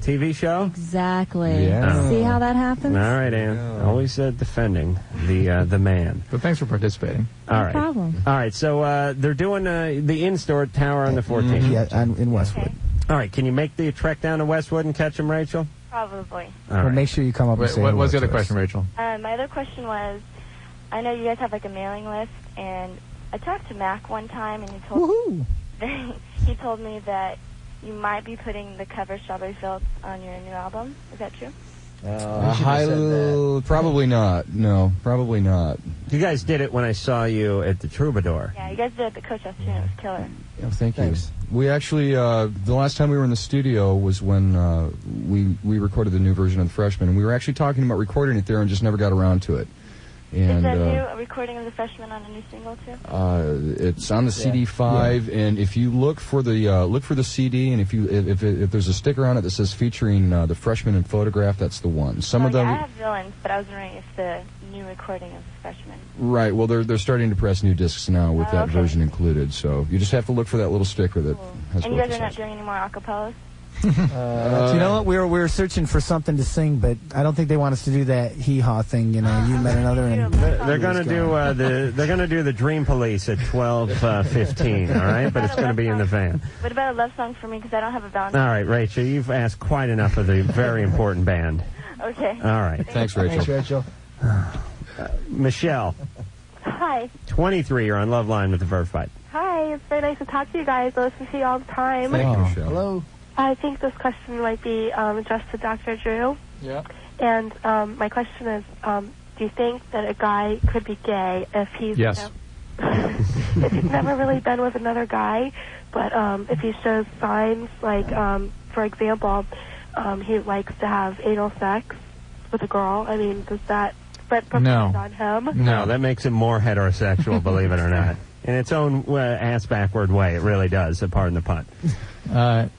TV show? Exactly. Yeah. See how that happens? All right, Ann. Always defending the man. But thanks for participating. All right. No problem. All right, so they're doing the in-store tower on the 14th. Yeah, in Westwood. All right, can you make the trek down to Westwood and catch them, Rachel? Probably. All right. Make sure you come up and Wait, say what hello was the other to us. question, Rachel? My other question was, I know you guys have like a mailing list, and I talked to Mac one time, and he told me that you might be putting the cover Strawberry Fields on your new album. Is that true? Probably not. No, probably not. You guys did it when I saw you at the Troubadour. Yeah, you guys did it at the Coach House too. It was killer. Oh, thank you. We actually, the last time we were in the studio was when we recorded the new version of The Freshman, and we were actually talking about recording it there and just never got around to it. And, Is that new recording of The Freshman on a new single too? it's on the CD5, and if you look for the CD, and if there's a sticker on it that says featuring The Freshman and Photograph, that's the one. Some of them. I have Villains, but I was wondering if the new recording of The Freshman. Right. Well, they're starting to press new discs now with that okay. version included. So you just have to look for that little sticker that has. And you both guys are the not songs. doing any more acapellas? Do you know what? We were searching for something to sing, but I don't think they want us to do that hee-haw thing. You know, you met another, and They're going to do the Dream Police at 12:15. All right, but it's going to be in the van. What about a love song for me? Because I don't have a Valentine. All right, Rachel, you've asked quite enough of the very important band. Okay. All right. Thanks, Rachel. Thanks, Rachel. Michelle, Hi. 23. You're on LoveLine with the Verve Pipe. Hi. It's very nice to talk to you guys. I listen to you all the time. Thank you, Michelle. Hello. I think this question might be addressed to Dr. Drew. Yeah. And my question is, do you think that a guy could be gay if he's Yes. if he's never really been with another guy, but if he shows signs like, for example, he likes to have anal sex with a girl? I mean, does that No. on him? No, that makes it more heterosexual, believe it or not. In its own ass-backward way, it really does, pardon the pun.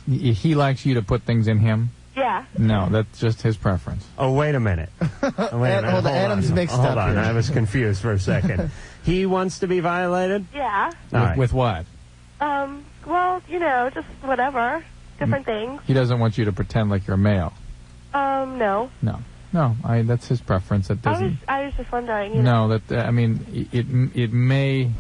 He likes you to put things in him? Yeah. No, that's just his preference. Oh, wait a minute. Hold on, Adam's mixed up Hold on, here. I was confused for a second. He wants to be violated? Yeah. All right. With what? Well, just whatever. Different things. He doesn't want you to pretend like you're a male. No. No, that's his preference. That doesn't. I was just wondering. No, that I mean, it may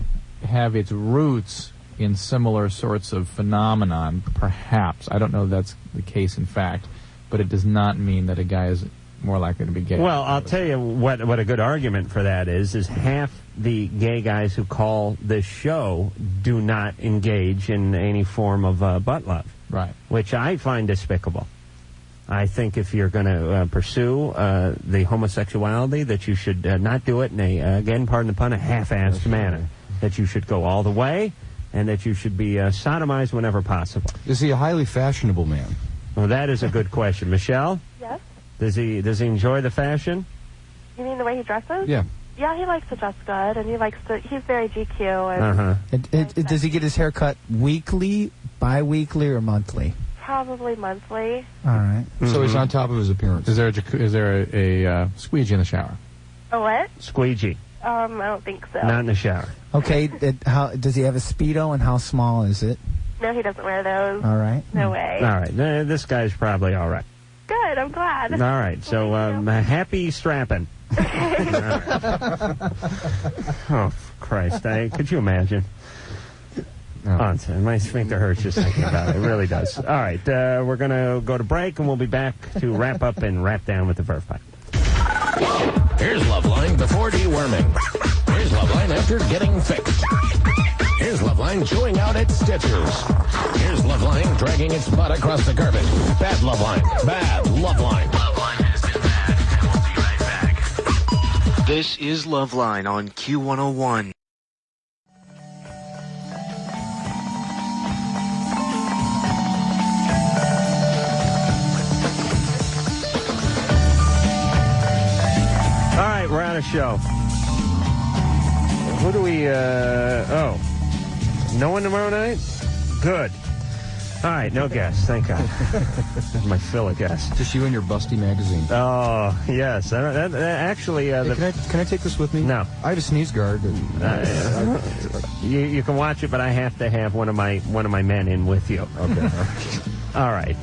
have its roots in similar sorts of phenomenon, perhaps. I don't know if that's the case in fact, but it does not mean that a guy is more likely to be gay. Well, I'll tell you what a good argument for that is half the gay guys who call this show do not engage in any form of butt love. Right. Which I find despicable. I think if you're going to pursue the homosexuality, that you should not do it in a, again, pardon the pun, a half-assed manner. That you should go all the way, and that you should be sodomized whenever possible. Is he a highly fashionable man? Well, that is a good question. Michelle? Yes? Does he enjoy the fashion? You mean the way he dresses? Yeah. Yeah, he likes to dress good, and he's very GQ. And Does he get his hair cut weekly, bi-weekly, or monthly? Probably monthly. All right. So he's on top of his appearance. Is there a squeegee in the shower? A what? Squeegee. I don't think so. Not in the shower. Okay. How does he have a Speedo, and how small is it? No, he doesn't wear those. All right. No way. All right. This guy's probably all right. Good, I'm glad. All right. So happy strapping. Oh, Christ. Could you imagine? Oh, my sphincter hurts just thinking about it. It really does. All right. We're going to go to break, and we'll be back to wrap up and wrap down with the Verve Pipe. Here's LoveLine before deworming. Here's LoveLine after getting fixed. Here's LoveLine chewing out its stitches. Here's LoveLine dragging its butt across the carpet. Bad LoveLine. Bad LoveLine. LoveLine has been bad, and we'll be right back. This is LoveLine on Q101. All right, we're on a show. Who do we, no one tomorrow night? Good. All right, no guests, thank God. This is my fill of guests. Just you and your busty magazine. Oh, yes. Actually, Hey, can I take this with me? No. I have a sneeze guard. You can watch it, but I have to have one of my men in with you. Okay. All right.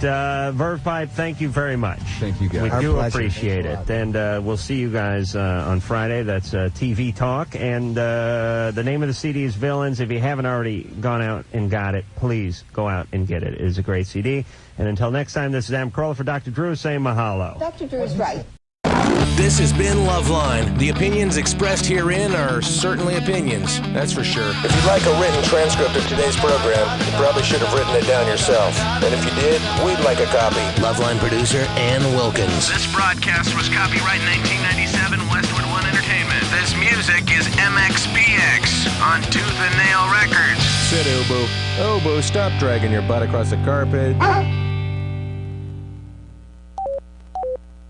Verve Pipe, thank you very much. Thank you, guys. We Our do pleasure. appreciate it. And we'll see you guys on Friday. That's TV Talk. And the name of the CD is Villains. If you haven't already gone out and got it, please go out and get it. It is a great CD. And until next time, this is Adam Carolla for Dr. Drew saying mahalo. Dr. Drew is right. This has been LoveLine. The opinions expressed herein are certainly opinions, that's for sure. If you'd like a written transcript of today's program, you probably should have written it down yourself. And if you did, we'd like a copy. LoveLine producer Ann Wilkins. This broadcast was copyright 1997 Westwood One Entertainment. This music is MXPX on Tooth and Nail Records. Sit, Obo. Obo, stop dragging your butt across the carpet.